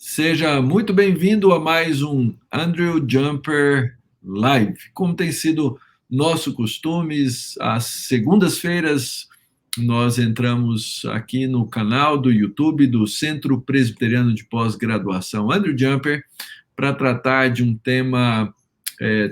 Seja muito bem-vindo a mais um Andrew Jumper Live. Como tem sido nosso costume, às segundas-feiras nós entramos aqui no canal do YouTube do Centro Presbiteriano de Pós-Graduação Andrew Jumper para tratar de um tema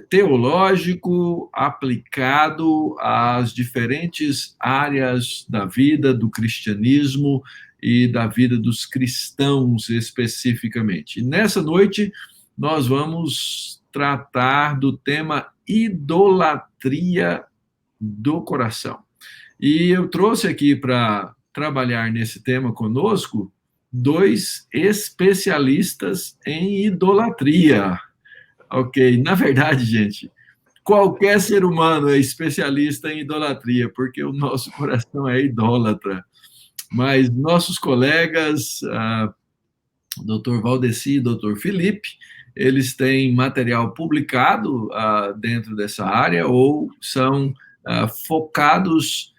teológico aplicado às diferentes áreas da vida do cristianismo e da vida dos cristãos especificamente. E nessa noite nós vamos tratar do tema idolatria do coração. E eu trouxe aqui para trabalhar nesse tema conosco dois especialistas em idolatria. Ok, na verdade, gente, qualquer ser humano é especialista em idolatria, porque o nosso coração é idólatra. Mas nossos colegas, Dr. Valdeci e Dr. Felipe, eles têm material publicado dentro dessa área ou são focados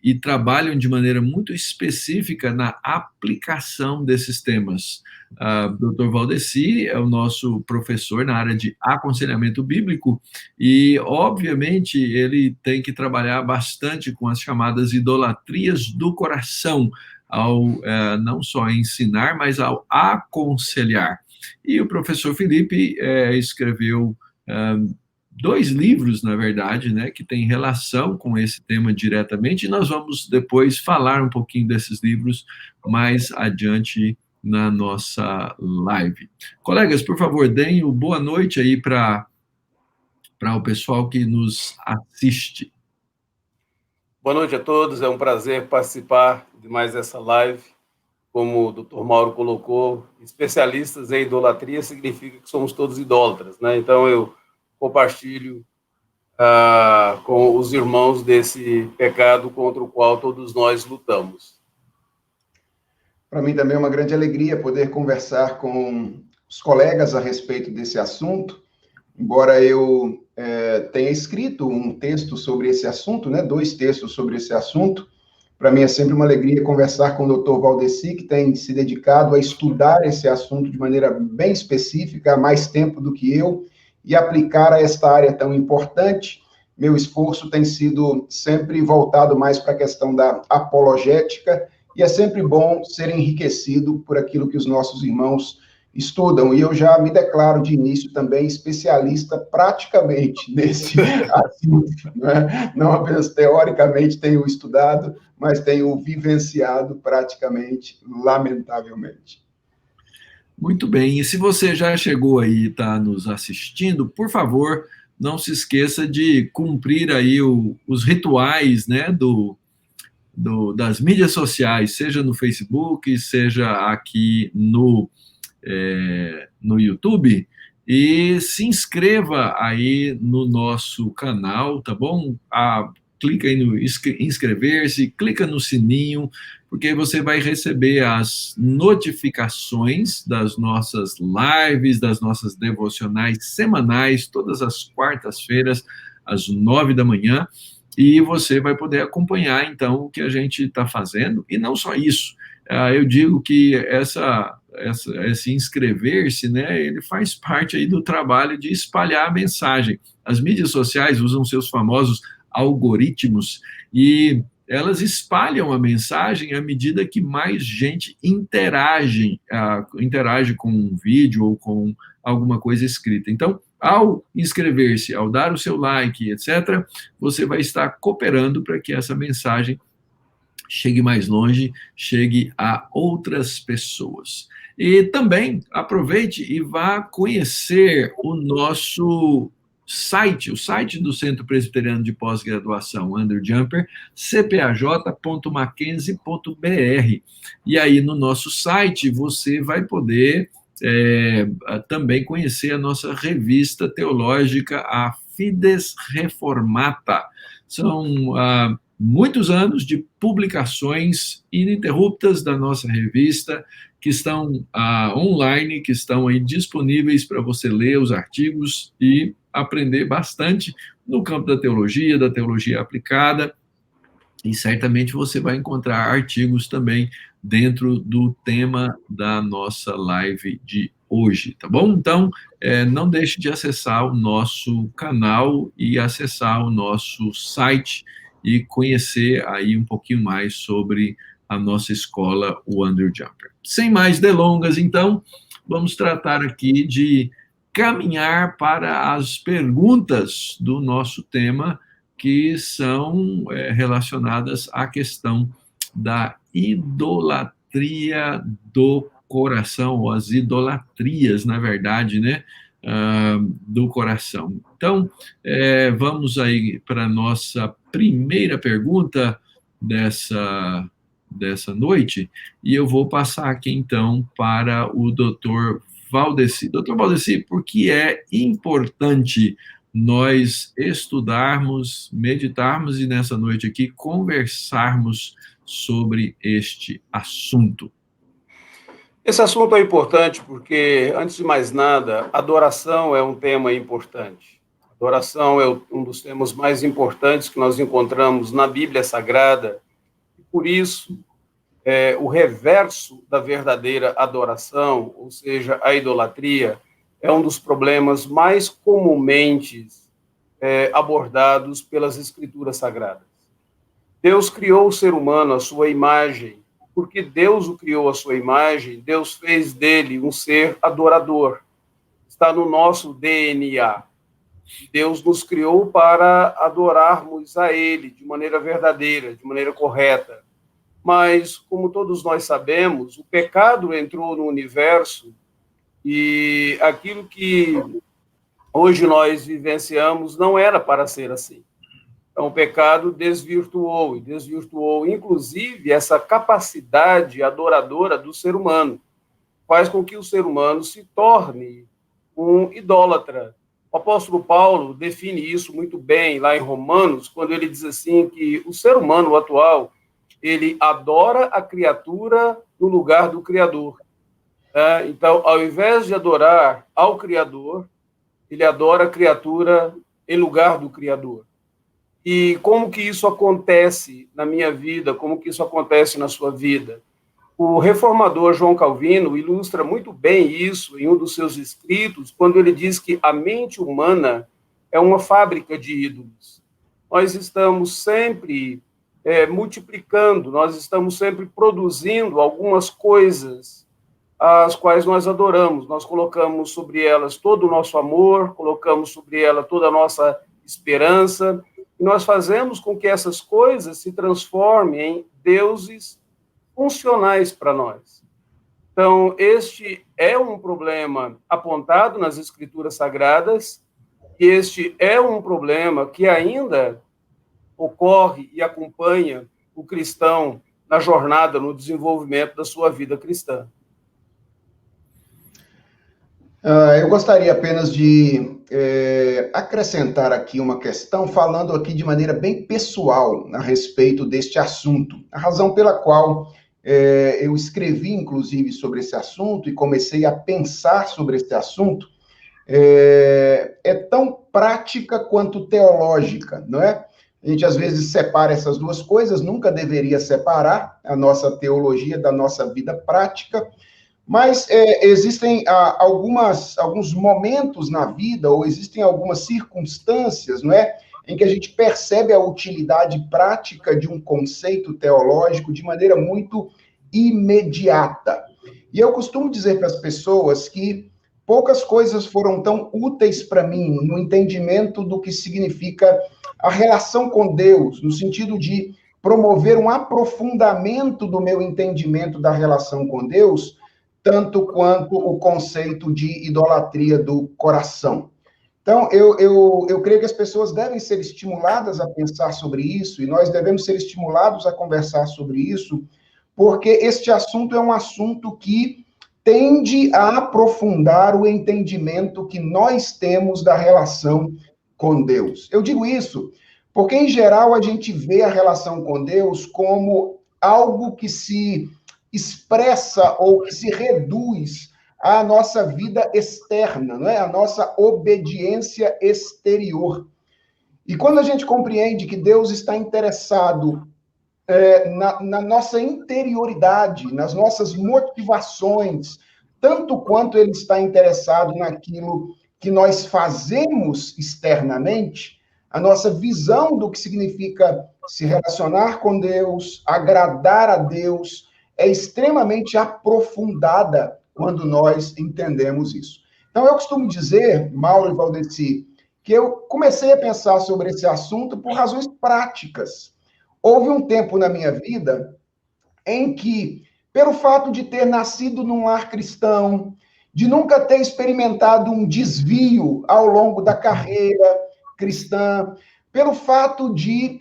e trabalham de maneira muito específica na aplicação desses temas. Dr. Valdeci é o nosso professor na área de aconselhamento bíblico e, obviamente, ele tem que trabalhar bastante com as chamadas idolatrias do coração, ao não só ensinar, mas ao aconselhar. E o professor Felipe escreveu dois livros, na verdade, né, que têm relação com esse tema diretamente, e nós vamos depois falar um pouquinho desses livros mais adiante na nossa live. Colegas, por favor, deem o boa noite aí para o pessoal que nos assiste. Boa noite a todos, é um prazer participar de mais essa live. Como o Dr. Mauro colocou, especialistas em idolatria significa que somos todos idólatras, né? Então eu compartilho com os irmãos desse pecado contra o qual todos nós lutamos. Para mim também é uma grande alegria poder conversar com os colegas a respeito desse assunto, embora eu tenha escrito um texto sobre esse assunto, né, 2 textos sobre esse assunto. Para mim é sempre uma alegria conversar com o Dr. Valdeci, que tem se dedicado a estudar esse assunto de maneira bem específica, há mais tempo do que eu, e aplicar a esta área tão importante. Meu esforço tem sido sempre voltado mais para a questão da apologética, e é sempre bom ser enriquecido por aquilo que os nossos irmãos estudam, e eu já me declaro de início também especialista praticamente nesse assunto, né? Não apenas teoricamente tenho estudado, mas tenho vivenciado praticamente, lamentavelmente. Muito bem, e se você já chegou aí e está nos assistindo, por favor, não se esqueça de cumprir aí os rituais, né, das mídias sociais, seja no Facebook, seja aqui no YouTube, e se inscreva aí no nosso canal, tá bom? Clica aí no inscrever-se, clica no sininho, porque você vai receber as notificações das nossas lives, das nossas devocionais semanais, todas as quartas-feiras, às 9 da manhã, e você vai poder acompanhar, então, o que a gente está fazendo, e não só isso. Eu digo que esse inscrever-se, né, ele faz parte aí do trabalho de espalhar a mensagem. As mídias sociais usam seus famosos algoritmos e elas espalham a mensagem à medida que mais gente interage com um vídeo ou com alguma coisa escrita. Então, ao inscrever-se, ao dar o seu like, etc., você vai estar cooperando para que essa mensagem chegue mais longe, chegue a outras pessoas. E também aproveite e vá conhecer o nosso site, o site do Centro Presbiteriano de Pós-Graduação Andrew Jumper, cpaj.mackenzie.br. E aí, no nosso site, você vai poder também conhecer a nossa revista teológica, a Fides Reformata. São muitos anos de publicações ininterruptas da nossa revista, que estão online, que estão aí disponíveis para você ler os artigos e aprender bastante no campo da teologia aplicada, E certamente você vai encontrar artigos também dentro do tema da nossa live de hoje, tá bom? Então, não deixe de acessar o nosso canal e acessar o nosso site e conhecer aí um pouquinho mais sobre a nossa escola, o Under Jumper. Sem mais delongas, então, vamos tratar aqui de caminhar para as perguntas do nosso tema, que são relacionadas à questão da idolatria do coração, ou as idolatrias, na verdade, né, do coração. Então, vamos aí para a nossa primeira pergunta dessa noite, e eu vou passar aqui, então, para o Dr. Valdeci. Dr. Valdeci, por que é importante nós estudarmos, meditarmos e nessa noite aqui conversarmos sobre este assunto? Esse assunto é importante porque, antes de mais nada, adoração é um tema importante. Adoração é um dos temas mais importantes que nós encontramos na Bíblia Sagrada. Por isso, o reverso da verdadeira adoração, ou seja, a idolatria, é um dos problemas mais comumente abordados pelas Escrituras Sagradas. Deus criou o ser humano à sua imagem. Porque Deus o criou à sua imagem, Deus fez dele um ser adorador. Está no nosso DNA. Deus nos criou para adorarmos a Ele de maneira verdadeira, de maneira correta. Mas, como todos nós sabemos, o pecado entrou no universo e aquilo que hoje nós vivenciamos não era para ser assim. Então, o pecado desvirtuou, inclusive, essa capacidade adoradora do ser humano. Faz com que o ser humano se torne um idólatra. O apóstolo Paulo define isso muito bem lá em Romanos, quando ele diz assim que o ser humano atual, ele adora a criatura no lugar do Criador. Então, ao invés de adorar ao Criador, ele adora a criatura em lugar do Criador. E como que isso acontece na minha vida, como que isso acontece na sua vida? O reformador João Calvino ilustra muito bem isso em um dos seus escritos, quando ele diz que a mente humana é uma fábrica de ídolos. Nós estamos sempre multiplicando, nós estamos sempre produzindo algumas coisas as quais nós adoramos. Nós colocamos sobre elas todo o nosso amor, colocamos sobre ela toda a nossa esperança, e nós fazemos com que essas coisas se transformem em deuses funcionais para nós. Então, este é um problema apontado nas Escrituras Sagradas, e este é um problema que ainda ocorre e acompanha o cristão na jornada, no desenvolvimento da sua vida cristã. Eu gostaria apenas de acrescentar aqui uma questão, falando aqui de maneira bem pessoal a respeito deste assunto. A razão pela qual eu escrevi, inclusive, sobre esse assunto e comecei a pensar sobre esse assunto é tão prática quanto teológica, não é? A gente, às vezes, separa essas duas coisas, nunca deveria separar a nossa teologia da nossa vida prática. Mas existem alguns momentos na vida, ou existem algumas circunstâncias, não é, em que a gente percebe a utilidade prática de um conceito teológico de maneira muito imediata. E eu costumo dizer para as pessoas que poucas coisas foram tão úteis para mim no entendimento do que significa a relação com Deus, no sentido de promover um aprofundamento do meu entendimento da relação com Deus, tanto quanto o conceito de idolatria do coração. Então, eu creio que as pessoas devem ser estimuladas a pensar sobre isso, e nós devemos ser estimulados a conversar sobre isso, porque este assunto é um assunto que tende a aprofundar o entendimento que nós temos da relação com Deus. Eu digo isso porque, em geral, a gente vê a relação com Deus como algo que se expressa ou que se reduz à nossa vida externa, não é? A nossa obediência exterior. E quando a gente compreende que Deus está interessado na nossa interioridade, nas nossas motivações, tanto quanto ele está interessado naquilo que nós fazemos externamente, a nossa visão do que significa se relacionar com Deus, agradar a Deus, é extremamente aprofundada quando nós entendemos isso. Então, eu costumo dizer, Mauro e Valdeci, que eu comecei a pensar sobre esse assunto por razões práticas. Houve um tempo na minha vida em que, pelo fato de ter nascido num lar cristão, de nunca ter experimentado um desvio ao longo da carreira cristã, pelo fato de,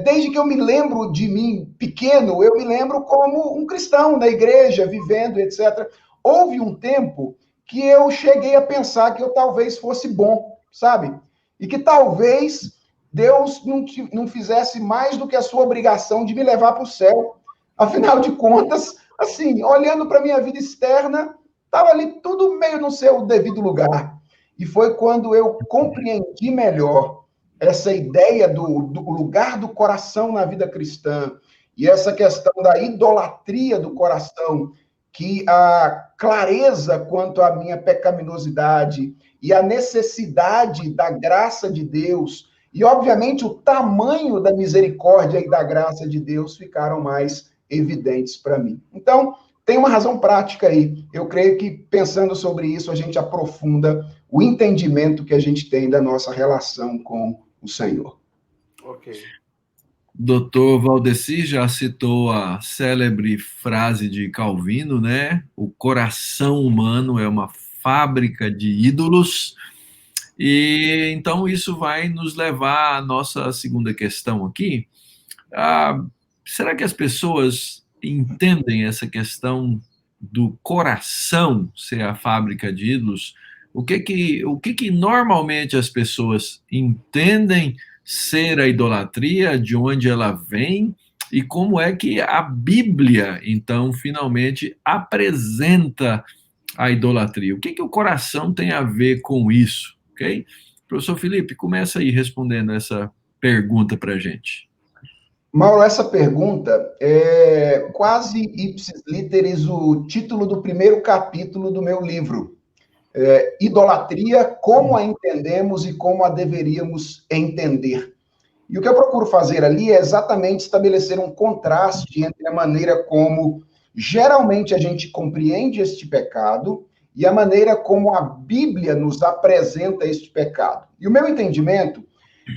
desde que eu me lembro de mim pequeno, eu me lembro como um cristão na igreja, vivendo, etc. Houve um tempo que eu cheguei a pensar que eu talvez fosse bom, sabe? E que talvez Deus não fizesse mais do que a sua obrigação de me levar para o céu. Afinal de contas, assim, olhando para a minha vida externa, estava ali tudo meio no seu devido lugar. E foi quando eu compreendi melhor essa ideia do lugar do coração na vida cristã e essa questão da idolatria do coração, que a clareza quanto à minha pecaminosidade e a necessidade da graça de Deus e, obviamente, o tamanho da misericórdia e da graça de Deus ficaram mais evidentes para mim. Então, tem uma razão prática aí. Eu creio que, pensando sobre isso, a gente aprofunda o entendimento que a gente tem da nossa relação com o Senhor. Ok. Doutor Valdeci já citou a célebre frase de Calvino, né? O coração humano é uma fábrica de ídolos. E então isso vai nos levar à nossa segunda questão aqui. Será que as pessoas entendem essa questão do coração ser a fábrica de ídolos? O que normalmente as pessoas entendem ser a idolatria, de onde ela vem e como é que a Bíblia, então, finalmente apresenta a idolatria? O que o coração tem a ver com isso? Ok? Professor Felipe, começa aí respondendo essa pergunta para a gente. Mauro, essa pergunta é quase ipsis literis o título do primeiro capítulo do meu livro. Idolatria, como a entendemos e como a deveríamos entender. E o que eu procuro fazer ali é exatamente estabelecer um contraste entre a maneira como geralmente a gente compreende este pecado e a maneira como a Bíblia nos apresenta este pecado. E o meu entendimento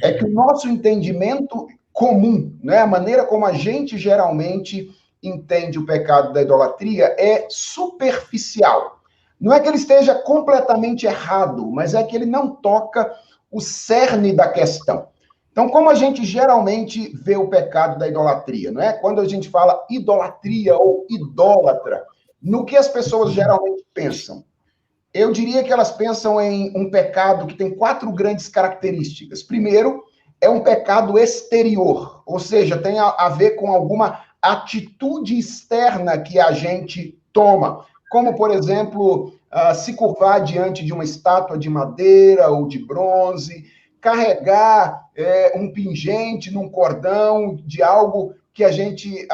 é que o nosso entendimento comum, né, a maneira como a gente geralmente entende o pecado da idolatria é superficial. Não é que ele esteja completamente errado, mas é que ele não toca o cerne da questão. Então, como a gente geralmente vê o pecado da idolatria, não é? Quando a gente fala idolatria ou idólatra, no que as pessoas geralmente pensam? Eu diria que elas pensam em um pecado que tem 4 grandes características. Primeiro, é um pecado exterior, ou seja, tem a ver com alguma atitude externa que a gente toma, como, por exemplo, se curvar diante de uma estátua de madeira ou de bronze, carregar um pingente num cordão de algo que a gente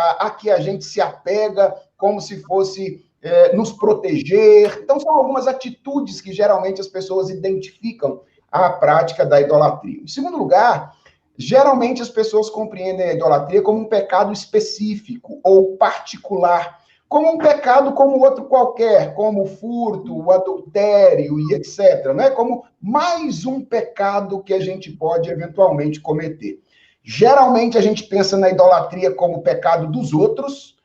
se apega como se fosse nos proteger. Então, são algumas atitudes que geralmente as pessoas identificam a prática da idolatria. Em segundo lugar, geralmente as pessoas compreendem a idolatria como um pecado específico ou particular, como um pecado como outro qualquer, como o furto, o adultério e etc. Não é como mais um pecado que a gente pode eventualmente cometer. Geralmente a gente pensa na idolatria como pecado dos outros,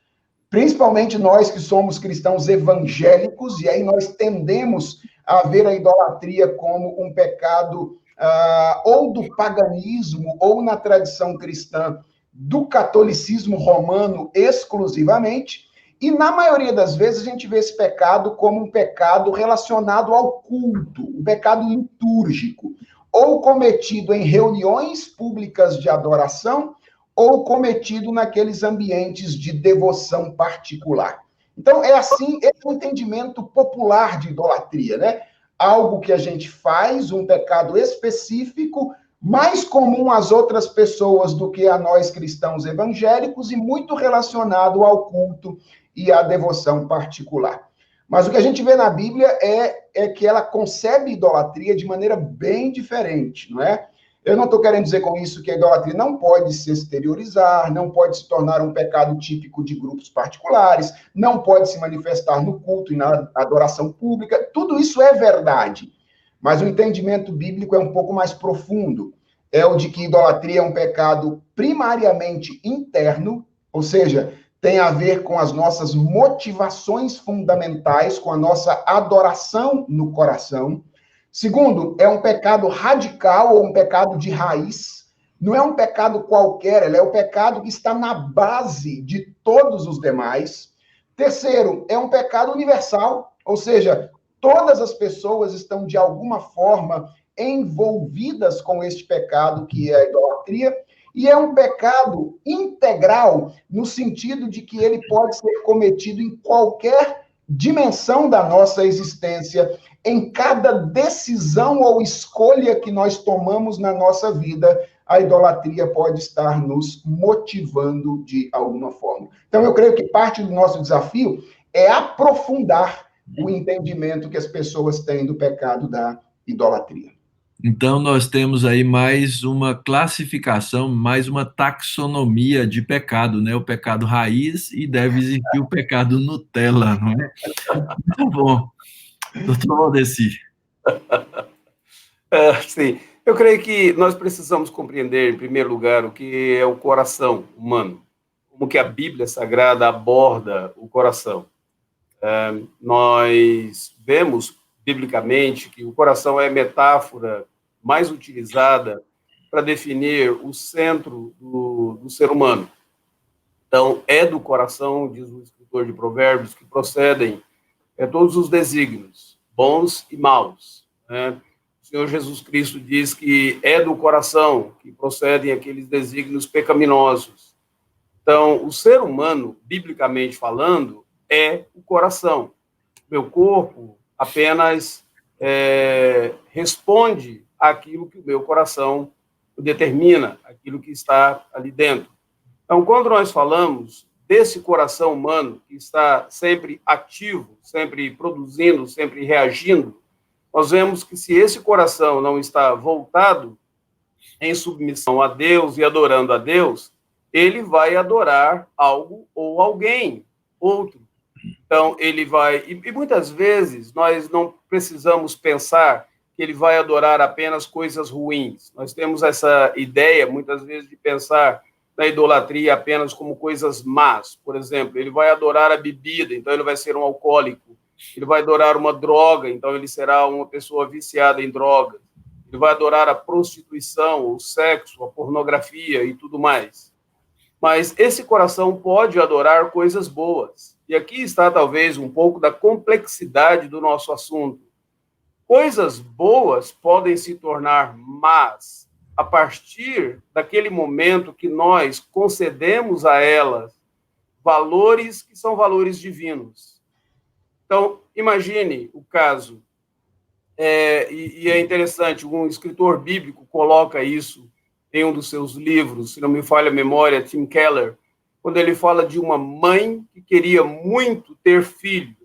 principalmente nós que somos cristãos evangélicos, e aí nós tendemos a ver a idolatria como um pecado ou do paganismo, ou na tradição cristã, do catolicismo romano exclusivamente, e na maioria das vezes a gente vê esse pecado como um pecado relacionado ao culto, um pecado litúrgico, ou cometido em reuniões públicas de adoração, ou cometido naqueles ambientes de devoção particular. Então, é assim, esse é o entendimento popular de idolatria, né? Algo que a gente faz, um pecado específico, mais comum às outras pessoas do que a nós cristãos evangélicos e muito relacionado ao culto e à devoção particular. Mas o que a gente vê na Bíblia é que ela concebe idolatria de maneira bem diferente, não é? Eu não estou querendo dizer com isso que a idolatria não pode se exteriorizar, não pode se tornar um pecado típico de grupos particulares, não pode se manifestar no culto e na adoração pública. Tudo isso é verdade. Mas o entendimento bíblico é um pouco mais profundo. É o de que idolatria é um pecado primariamente interno, ou seja, tem a ver com as nossas motivações fundamentais, com a nossa adoração no coração. Segundo, é um pecado radical ou um pecado de raiz. Não é um pecado qualquer, ele é o pecado que está na base de todos os demais. Terceiro, é um pecado universal, ou seja, todas as pessoas estão, de alguma forma, envolvidas com este pecado que é a idolatria, e é um pecado integral, no sentido de que ele pode ser cometido em qualquer dimensão da nossa existência, em cada decisão ou escolha que nós tomamos na nossa vida, a idolatria pode estar nos motivando de alguma forma. Então, eu creio que parte do nosso desafio é aprofundar o entendimento que as pessoas têm do pecado da idolatria. Então, nós temos aí mais uma classificação, mais uma taxonomia de pecado, né? O pecado raiz e deve existir o pecado Nutella, não é? Muito bom. Doutor Valdeci. Sim, eu creio que nós precisamos compreender, em primeiro lugar, o que é o coração humano, como que a Bíblia Sagrada aborda o coração. Nós vemos biblicamente que o coração é a metáfora mais utilizada para definir o centro do ser humano. Então, é do coração, diz o escritor de Provérbios, que procedem todos os desígnios, bons e maus. Né? O Senhor Jesus Cristo diz que é do coração que procedem aqueles desígnios pecaminosos. Então, o ser humano, biblicamente falando, é o coração. Meu corpo apenas responde àquilo que o meu coração determina, aquilo que está ali dentro. Então, quando nós falamos desse coração humano que está sempre ativo, sempre produzindo, sempre reagindo, nós vemos que se esse coração não está voltado em submissão a Deus e adorando a Deus, ele vai adorar algo ou alguém, outro. Então, ele vai... E muitas vezes nós não precisamos pensar que ele vai adorar apenas coisas ruins. Nós temos essa ideia, muitas vezes, de pensar na idolatria apenas como coisas más. Por exemplo, ele vai adorar a bebida, então ele vai ser um alcoólico. Ele vai adorar uma droga, então ele será uma pessoa viciada em drogas. Ele vai adorar a prostituição, o sexo, a pornografia e tudo mais. Mas esse coração pode adorar coisas boas. E aqui está, talvez, um pouco da complexidade do nosso assunto. Coisas boas podem se tornar más a partir daquele momento que nós concedemos a elas valores que são valores divinos. Então, imagine o caso, e é interessante, um escritor bíblico coloca isso em um dos seus livros, se não me falha a memória, Tim Keller, quando ele fala de uma mãe que queria muito ter filhos.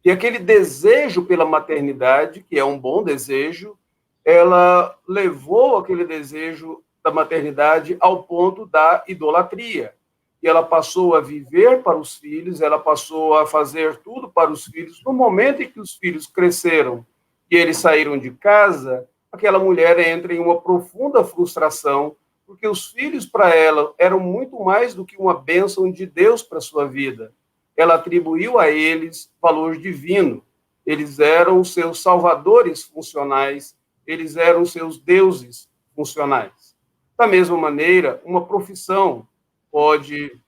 E aquele desejo pela maternidade, que é um bom desejo, ela levou aquele desejo da maternidade ao ponto da idolatria. E ela passou a viver para os filhos, ela passou a fazer tudo para os filhos. No momento em que os filhos cresceram e eles saíram de casa, aquela mulher entra em uma profunda frustração, porque os filhos para ela eram muito mais do que uma bênção de Deus para a sua vida. Ela atribuiu a eles valor divino. Eles eram seus salvadores funcionais, eles eram seus deuses funcionais. Da mesma maneira, uma profissão pode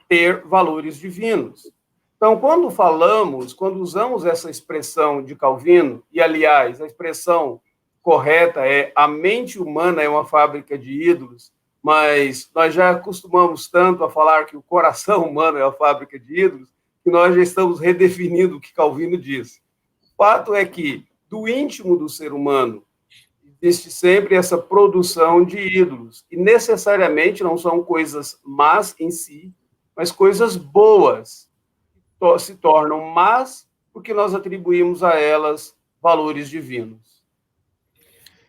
ter valores divinos. Então, quando usamos essa expressão de Calvino, e, aliás, a expressão correta é a mente humana é uma fábrica de ídolos, mas nós já acostumamos tanto a falar que o coração humano é a fábrica de ídolos, que nós já estamos redefinindo o que Calvino diz. O fato é que, do íntimo do ser humano, existe sempre essa produção de ídolos, e necessariamente não são coisas más em si, mas coisas boas, se tornam más porque nós atribuímos a elas valores divinos.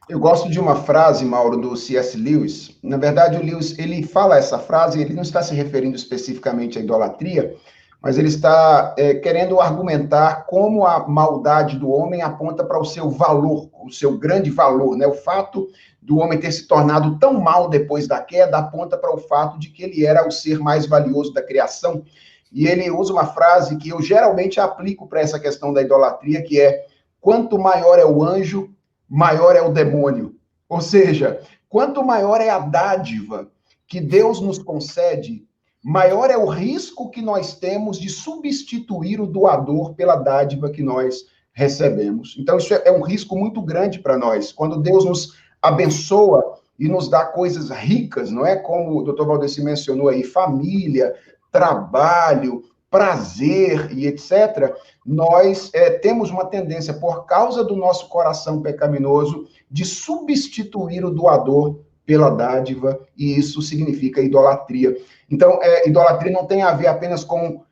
Eu gosto de uma frase, Mauro, do C.S. Lewis. Na verdade, o Lewis, ele fala essa frase, ele não está se referindo especificamente à idolatria, mas ele está querendo argumentar como a maldade do homem aponta para o seu valor, o seu grande valor, né? O fato do homem ter se tornado tão mal depois da queda aponta para o fato de que ele era o ser mais valioso da criação. E ele usa uma frase que eu geralmente aplico para essa questão da idolatria, que é: quanto maior é o anjo, maior é o demônio. Ou seja, quanto maior é a dádiva que Deus nos concede, maior é o risco que nós temos de substituir o doador pela dádiva que nós recebemos. Então, isso é um risco muito grande para nós. Quando Deus nos abençoa e nos dá coisas ricas, não é? Como o Dr. Valdeci mencionou aí, família, trabalho, prazer e etc., nós temos uma tendência, por causa do nosso coração pecaminoso, de substituir o doador pela dádiva, e isso significa idolatria. Então, idolatria não tem a ver apenas com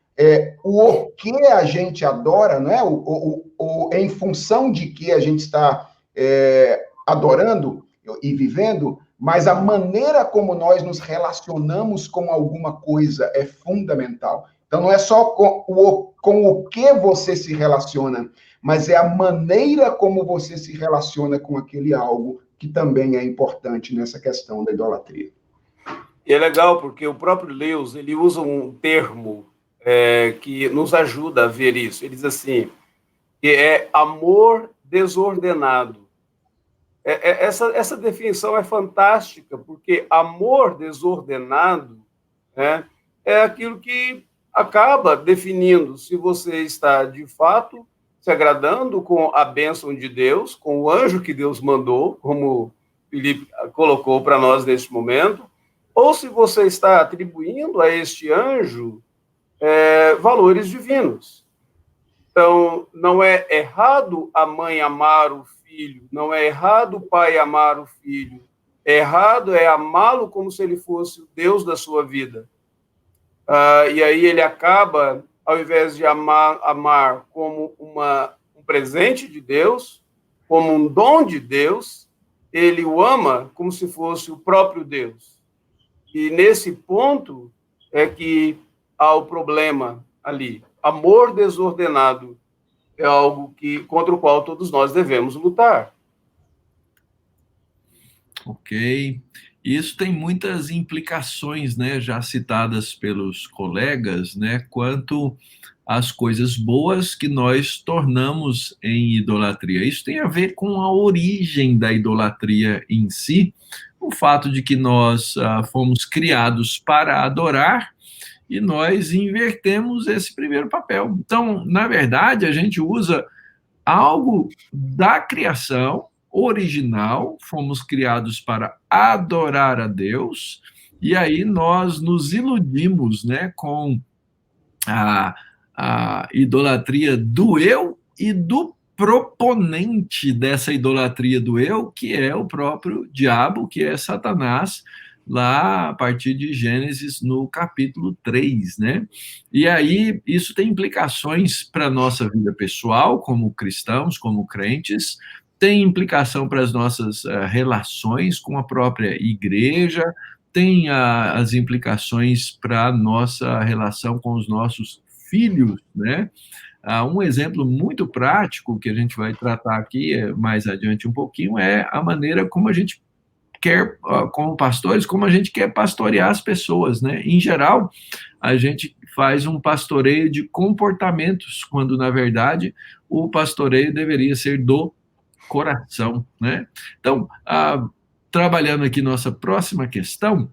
o que a gente adora, não é? Em função de que a gente está adorando e vivendo, mas a maneira como nós nos relacionamos com alguma coisa é fundamental. Então, não é só com o que você se relaciona, mas é a maneira como você se relaciona com aquele algo que também é importante nessa questão da idolatria. E é legal porque o próprio Lewis, ele usa um termo que nos ajuda a ver isso. Ele diz assim, que é amor desordenado. Essa definição é fantástica, porque amor desordenado, né, é aquilo que acaba definindo se você está, de fato, se agradando com a bênção de Deus, com o anjo que Deus mandou, como Felipe colocou para nós neste momento, ou se você está atribuindo a este anjo valores divinos. Então, não é errado a mãe amar o filho, não é errado o pai amar o filho, errado é amá-lo como se ele fosse o Deus da sua vida. E aí ele acaba, ao invés de amar como um presente de Deus, como um dom de Deus, ele o ama como se fosse o próprio Deus. E nesse ponto é que há o problema ali. Amor desordenado é algo contra o qual todos nós devemos lutar. Ok. Isso tem muitas implicações, né, já citadas pelos colegas, né, quanto às coisas boas que nós tornamos em idolatria. Isso tem a ver com a origem da idolatria em si, o fato de que nós fomos criados para adorar e nós invertemos esse primeiro papel. Então, na verdade, a gente usa algo da criação original, fomos criados para adorar a Deus, e aí nós nos iludimos, né, com a idolatria do eu e do proponente dessa idolatria do eu, que é o próprio diabo, que é Satanás, lá a partir de Gênesis, no capítulo 3, né? E aí, isso tem implicações para a nossa vida pessoal, como cristãos, como crentes, tem implicação para as nossas relações com a própria igreja, tem as implicações para a nossa relação com os nossos filhos, né? Um exemplo muito prático que a gente vai tratar aqui mais adiante um pouquinho é a maneira como a gente quer, como pastores, como a gente quer pastorear as pessoas, né? Em geral, a gente faz um pastoreio de comportamentos, quando, na verdade, o pastoreio deveria ser do coração, né? Então, trabalhando aqui nossa próxima questão,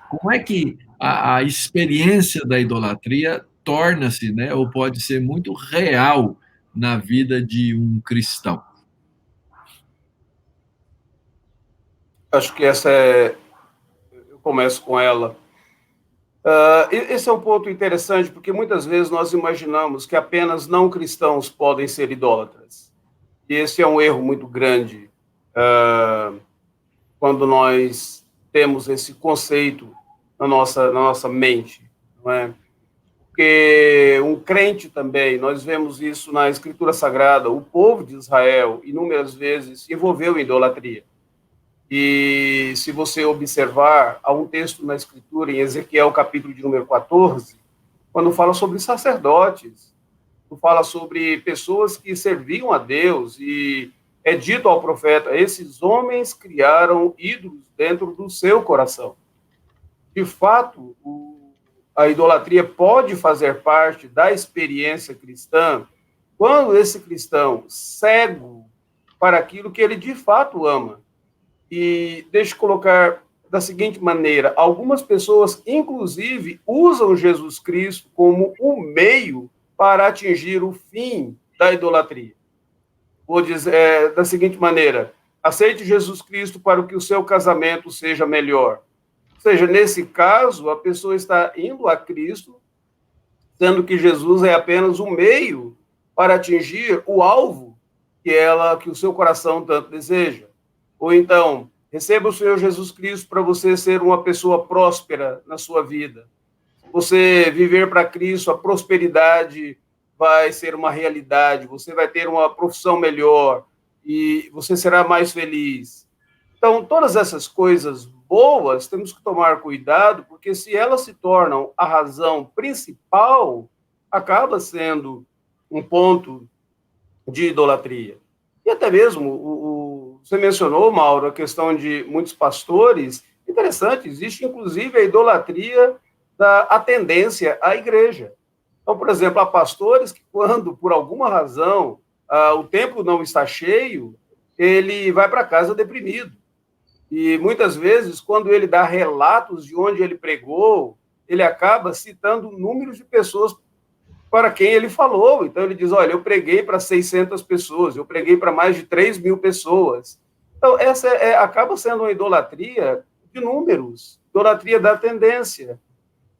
como é que a experiência da idolatria torna-se, né, ou pode ser muito real na vida de um cristão? Acho que eu começo com ela. Esse é um ponto interessante, porque muitas vezes nós imaginamos que apenas não cristãos podem ser idólatras. E esse é um erro muito grande. quando nós temos esse conceito na nossa mente, não é? Porque um crente também, nós vemos isso na Escritura Sagrada, o povo de Israel, inúmeras vezes, se envolveu em idolatria. E se você observar, há um texto na Escritura, em Ezequiel, capítulo de número 14, quando fala sobre sacerdotes, fala sobre pessoas que serviam a Deus, e é dito ao profeta, esses homens criaram ídolos dentro do seu coração. De fato, a idolatria pode fazer parte da experiência cristã quando esse cristão cego para aquilo que ele de fato ama. E deixa eu colocar da seguinte maneira, algumas pessoas, inclusive, usam Jesus Cristo como um meio para atingir o fim da idolatria. Vou dizer da seguinte maneira, aceite Jesus Cristo para que o seu casamento seja melhor. Ou seja, nesse caso, a pessoa está indo a Cristo, sendo que Jesus é apenas um meio para atingir o alvo que o seu coração tanto deseja. Ou então, receba o Senhor Jesus Cristo para você ser uma pessoa próspera na sua vida. Você viver para Cristo, a prosperidade vai ser uma realidade, você vai ter uma profissão melhor e você será mais feliz. Então, todas essas coisas boas, temos que tomar cuidado, porque se elas se tornam a razão principal, acaba sendo um ponto de idolatria. E até mesmo, você mencionou, Mauro, a questão de muitos pastores. Interessante, existe inclusive a idolatria da atendência à igreja. Então, por exemplo, há pastores que, quando, por alguma razão, o templo não está cheio, ele vai para casa deprimido. E, muitas vezes, quando ele dá relatos de onde ele pregou, ele acaba citando números de pessoas para quem ele falou. Então, ele diz, olha, eu preguei para 600 pessoas, eu preguei para mais de 3.000 pessoas. Então, essa acaba sendo uma idolatria de números, idolatria da tendência.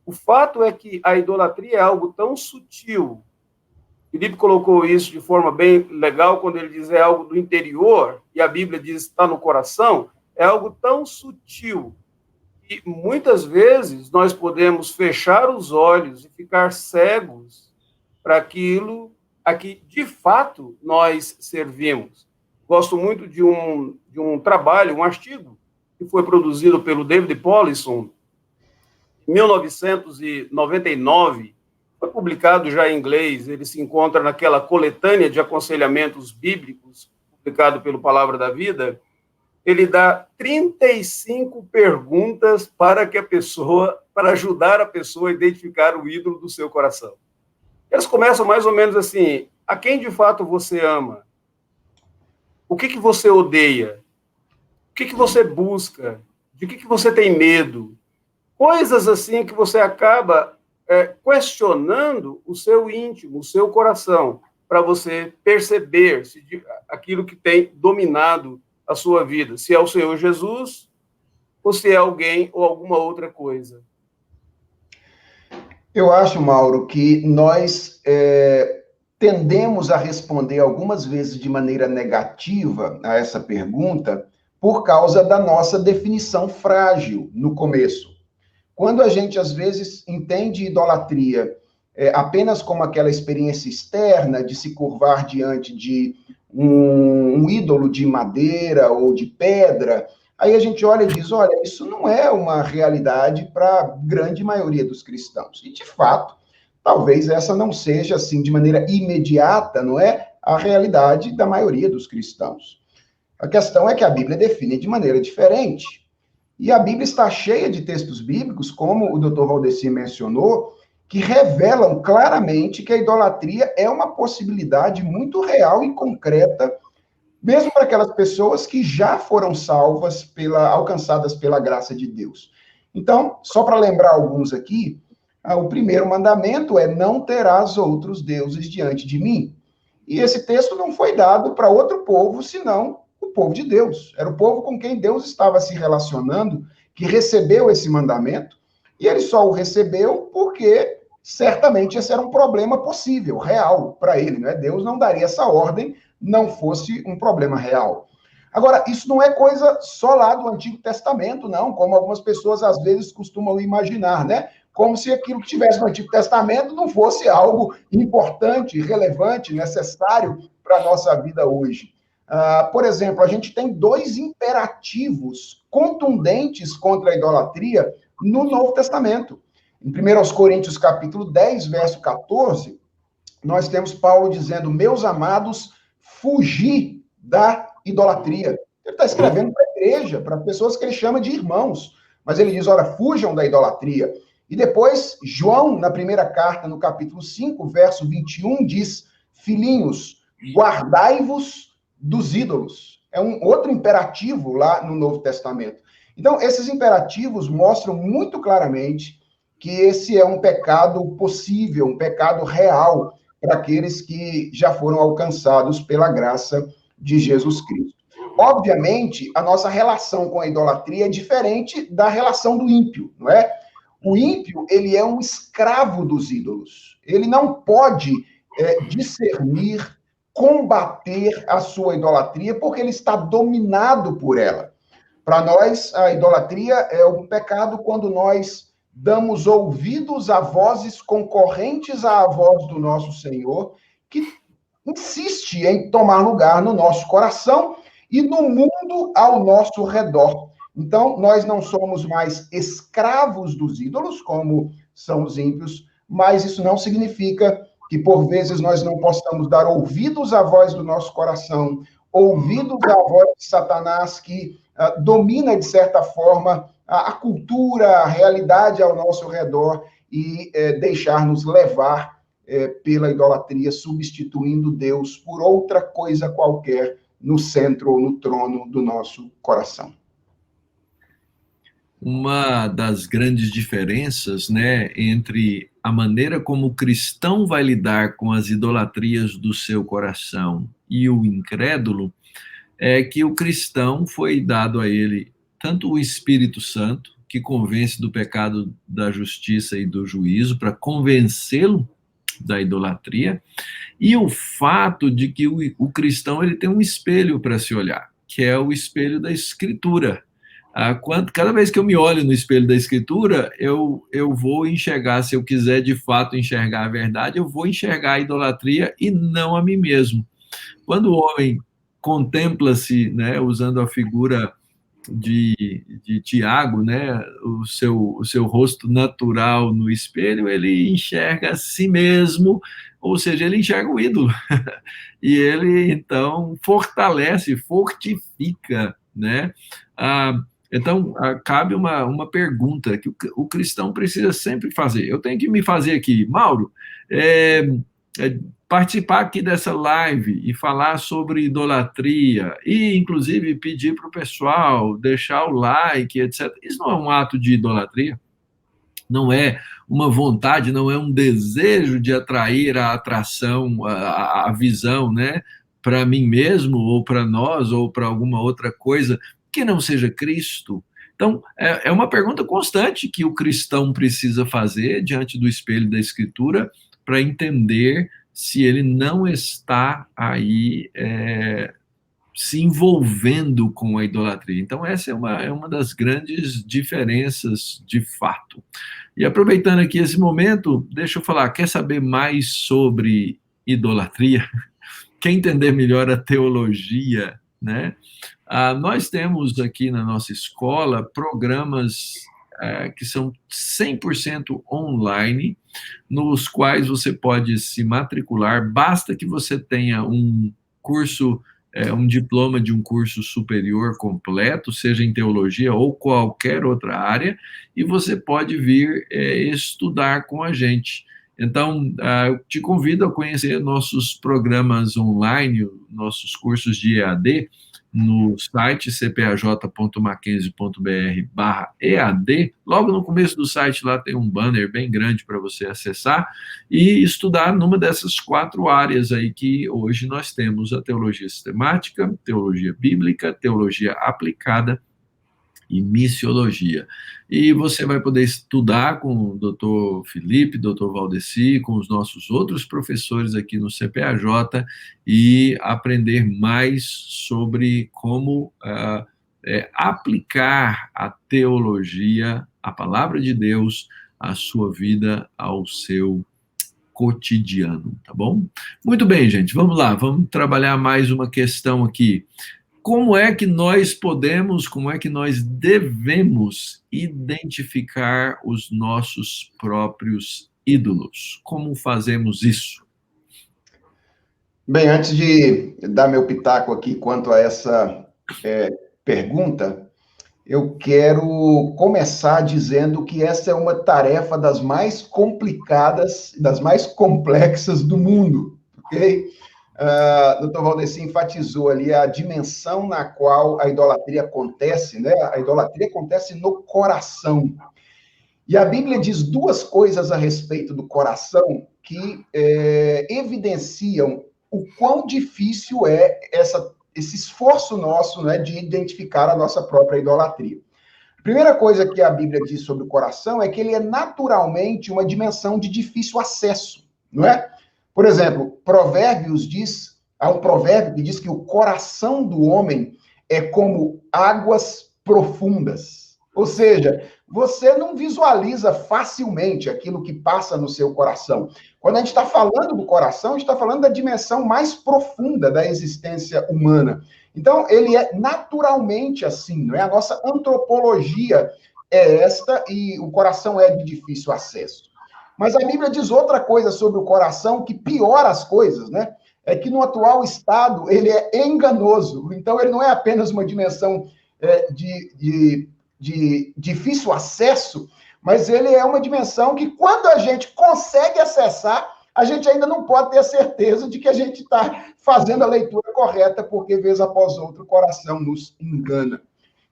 O fato é que a idolatria é algo tão sutil. Filipe colocou isso de forma bem legal quando ele diz é algo do interior, e a Bíblia diz está no coração, é algo tão sutil que muitas vezes nós podemos fechar os olhos e ficar cegos para aquilo a que de fato nós servimos. Gosto muito de um trabalho, um artigo que foi produzido pelo David Powlison em 1999, foi publicado já em inglês, ele se encontra naquela coletânea de aconselhamentos bíblicos, publicado pelo Palavra da Vida. Ele dá 35 perguntas para ajudar a pessoa a identificar o ídolo do seu coração. Elas começam mais ou menos assim, a quem de fato você ama? O que você odeia? O que você busca? De que você tem medo? Coisas assim que você acaba questionando o seu íntimo, o seu coração, para você perceber aquilo que tem dominado a sua vida, se é o Senhor Jesus, ou se é alguém ou alguma outra coisa. Eu acho, Mauro, que nós tendemos a responder algumas vezes de maneira negativa a essa pergunta por causa da nossa definição frágil no começo. Quando a gente, às vezes, entende idolatria apenas como aquela experiência externa de se curvar diante de um ídolo de madeira ou de pedra, aí a gente olha e diz, olha, isso não é uma realidade para a grande maioria dos cristãos. E, de fato, talvez essa não seja, assim, de maneira imediata, não é a realidade da maioria dos cristãos. A questão é que a Bíblia define de maneira diferente. E a Bíblia está cheia de textos bíblicos, como o Dr. Valdeci mencionou, que revelam claramente que a idolatria é uma possibilidade muito real e concreta, mesmo para aquelas pessoas que já foram salvas, alcançadas pela graça de Deus. Então, só para lembrar alguns aqui, o primeiro mandamento é não terás outros deuses diante de mim. E esse texto não foi dado para outro povo, senão o povo de Deus. Era o povo com quem Deus estava se relacionando, que recebeu esse mandamento, e ele só o recebeu porque certamente esse era um problema possível, real, para ele. Né? Deus não daria essa ordem, não fosse um problema real. Agora, isso não é coisa só lá do Antigo Testamento, não, como algumas pessoas às vezes costumam imaginar, né? Como se aquilo que tivesse no Antigo Testamento não fosse algo importante, relevante, necessário para a nossa vida hoje. Por exemplo, a gente tem 2 imperativos contundentes contra a idolatria no Novo Testamento. Em 1 Coríntios, capítulo 10, verso 14, nós temos Paulo dizendo: meus amados, fugi da idolatria. Ele está escrevendo para a igreja, para pessoas que ele chama de irmãos. Mas ele diz, olha, fujam da idolatria. E depois, João, na primeira carta, no capítulo 5, verso 21, diz: filhinhos, guardai-vos dos ídolos. É um outro imperativo lá no Novo Testamento. Então, esses imperativos mostram muito claramente que esse é um pecado possível, um pecado real para aqueles que já foram alcançados pela graça de Jesus Cristo. Obviamente, a nossa relação com a idolatria é diferente da relação do ímpio, não é? O ímpio, ele é um escravo dos ídolos. Ele não pode discernir, combater a sua idolatria, porque ele está dominado por ela. Para nós, a idolatria é um pecado quando nós damos ouvidos a vozes concorrentes à voz do nosso Senhor, que insiste em tomar lugar no nosso coração e no mundo ao nosso redor. Então, nós não somos mais escravos dos ídolos, como são os ímpios, mas isso não significa que, por vezes, nós não possamos dar ouvidos à voz do nosso coração, ouvidos à voz de Satanás, que domina, de certa forma, a cultura, a realidade ao nosso redor, e deixar-nos levar pela idolatria, substituindo Deus por outra coisa qualquer no centro ou no trono do nosso coração. Uma das grandes diferenças, né, entre a maneira como o cristão vai lidar com as idolatrias do seu coração e o incrédulo é que o cristão foi dado a ele tanto o Espírito Santo, que convence do pecado, da justiça e do juízo, para convencê-lo da idolatria, e o fato de que o cristão ele tem um espelho para se olhar, que é o espelho da Escritura. Cada vez que eu me olho no espelho da Escritura, eu vou enxergar, se eu quiser de fato enxergar a verdade, eu vou enxergar a idolatria e não a mim mesmo. Quando o homem contempla-se, né, usando a figura de Tiago, né, o seu rosto natural no espelho, ele enxerga a si mesmo, ou seja, ele enxerga o ídolo. E ele, então, fortifica, né? Então, cabe uma pergunta que o cristão precisa sempre fazer. Eu tenho que me fazer aqui, Mauro, participar aqui dessa live e falar sobre idolatria e, inclusive, pedir para o pessoal deixar o like, etc. Isso não é um ato de idolatria? Não é uma vontade, não é um desejo de atrair a atração, a visão, né, para mim mesmo, ou para nós, ou para alguma outra coisa que não seja Cristo? Então, é uma pergunta constante que o cristão precisa fazer diante do espelho da Escritura para entender se ele não está aí se envolvendo com a idolatria. Então, essa é uma das grandes diferenças de fato. E aproveitando aqui esse momento, deixa eu falar, quer saber mais sobre idolatria? Quer entender melhor a teologia, né? Nós temos aqui na nossa escola programas que são 100% online, nos quais você pode se matricular, basta que você tenha um curso, um diploma de um curso superior completo, seja em teologia ou qualquer outra área, e você pode vir estudar com a gente. Então, eu te convido a conhecer nossos programas online, nossos cursos de EAD, no site cpaj.mackenzie.br/EAD. Logo no começo do site lá tem um banner bem grande para você acessar e estudar numa dessas 4 áreas aí que hoje nós temos: a teologia sistemática, teologia bíblica, teologia aplicada e missiologia. E você vai poder estudar com o Dr. Felipe, Dr. Valdeci, com os nossos outros professores aqui no CPAJ e aprender mais sobre como aplicar a teologia, a palavra de Deus, à sua vida, ao seu cotidiano, tá bom? Muito bem, gente, vamos lá, vamos trabalhar mais uma questão aqui. Como é que nós podemos, como é que nós devemos identificar os nossos próprios ídolos? Como fazemos isso? Bem, antes de dar meu pitaco aqui quanto a essa pergunta, eu quero começar dizendo que essa é uma tarefa das mais complicadas, das mais complexas do mundo, ok? Dr. Valdeci enfatizou ali a dimensão na qual a idolatria acontece, né? A idolatria acontece no coração. E a Bíblia diz duas coisas a respeito do coração que evidenciam o quão difícil é esse esforço nosso, né, de identificar a nossa própria idolatria. A primeira coisa que a Bíblia diz sobre o coração é que ele é naturalmente uma dimensão de difícil acesso, não é? Por exemplo, há um provérbio que diz que o coração do homem é como águas profundas. Ou seja, você não visualiza facilmente aquilo que passa no seu coração. Quando a gente está falando do coração, a gente está falando da dimensão mais profunda da existência humana. Então, ele é naturalmente assim, não é? A nossa antropologia é esta e o coração é de difícil acesso. Mas a Bíblia diz outra coisa sobre o coração que piora as coisas, né? É que no atual estado ele é enganoso. Então, ele não é apenas uma dimensão de difícil acesso, mas ele é uma dimensão que, quando a gente consegue acessar, a gente ainda não pode ter certeza de que a gente está fazendo a leitura correta, porque, vez após outra, o coração nos engana.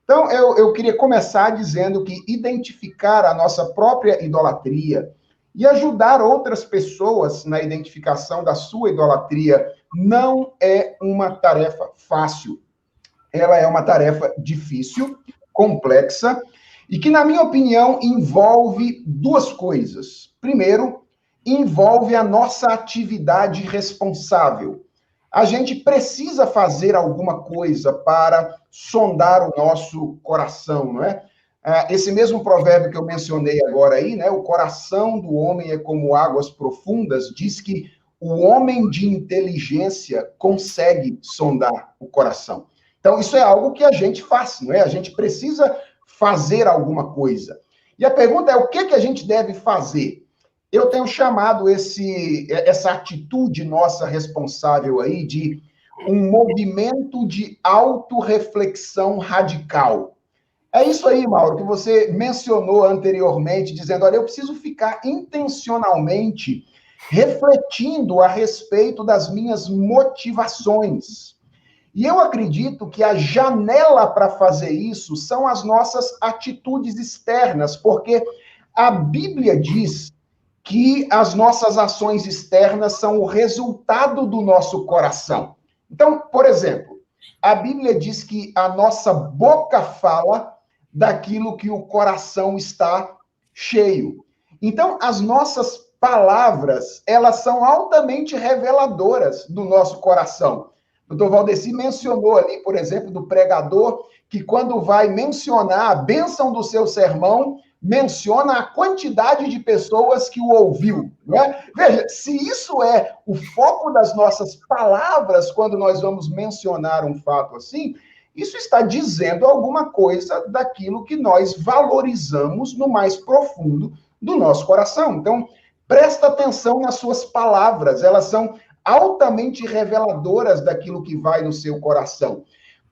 Então, eu queria começar dizendo que identificar a nossa própria idolatria e ajudar outras pessoas na identificação da sua idolatria não é uma tarefa fácil. Ela é uma tarefa difícil, complexa, e que, na minha opinião, envolve duas coisas. Primeiro, envolve a nossa atividade responsável. A gente precisa fazer alguma coisa para sondar o nosso coração, não é? Esse mesmo provérbio que eu mencionei agora aí, né? O coração do homem é como águas profundas, diz que o homem de inteligência consegue sondar o coração. Então, isso é algo que a gente faz, não é? A gente precisa fazer alguma coisa. E a pergunta é, o que a gente deve fazer? Eu tenho chamado essa atitude nossa responsável aí de um movimento de autorreflexão radical. É isso aí, Mauro, que você mencionou anteriormente, dizendo, olha, eu preciso ficar intencionalmente refletindo a respeito das minhas motivações. E eu acredito que a janela para fazer isso são as nossas atitudes externas, porque a Bíblia diz que as nossas ações externas são o resultado do nosso coração. Então, por exemplo, a Bíblia diz que a nossa boca fala daquilo que o coração está cheio. Então, as nossas palavras, elas são altamente reveladoras do nosso coração. O Dr. Valdeci mencionou ali, por exemplo, do pregador, que quando vai mencionar a bênção do seu sermão, menciona a quantidade de pessoas que o ouviu. Não é? Veja, se isso é o foco das nossas palavras, quando nós vamos mencionar um fato assim, isso está dizendo alguma coisa daquilo que nós valorizamos no mais profundo do nosso coração. Então, presta atenção nas suas palavras, elas são altamente reveladoras daquilo que vai no seu coração.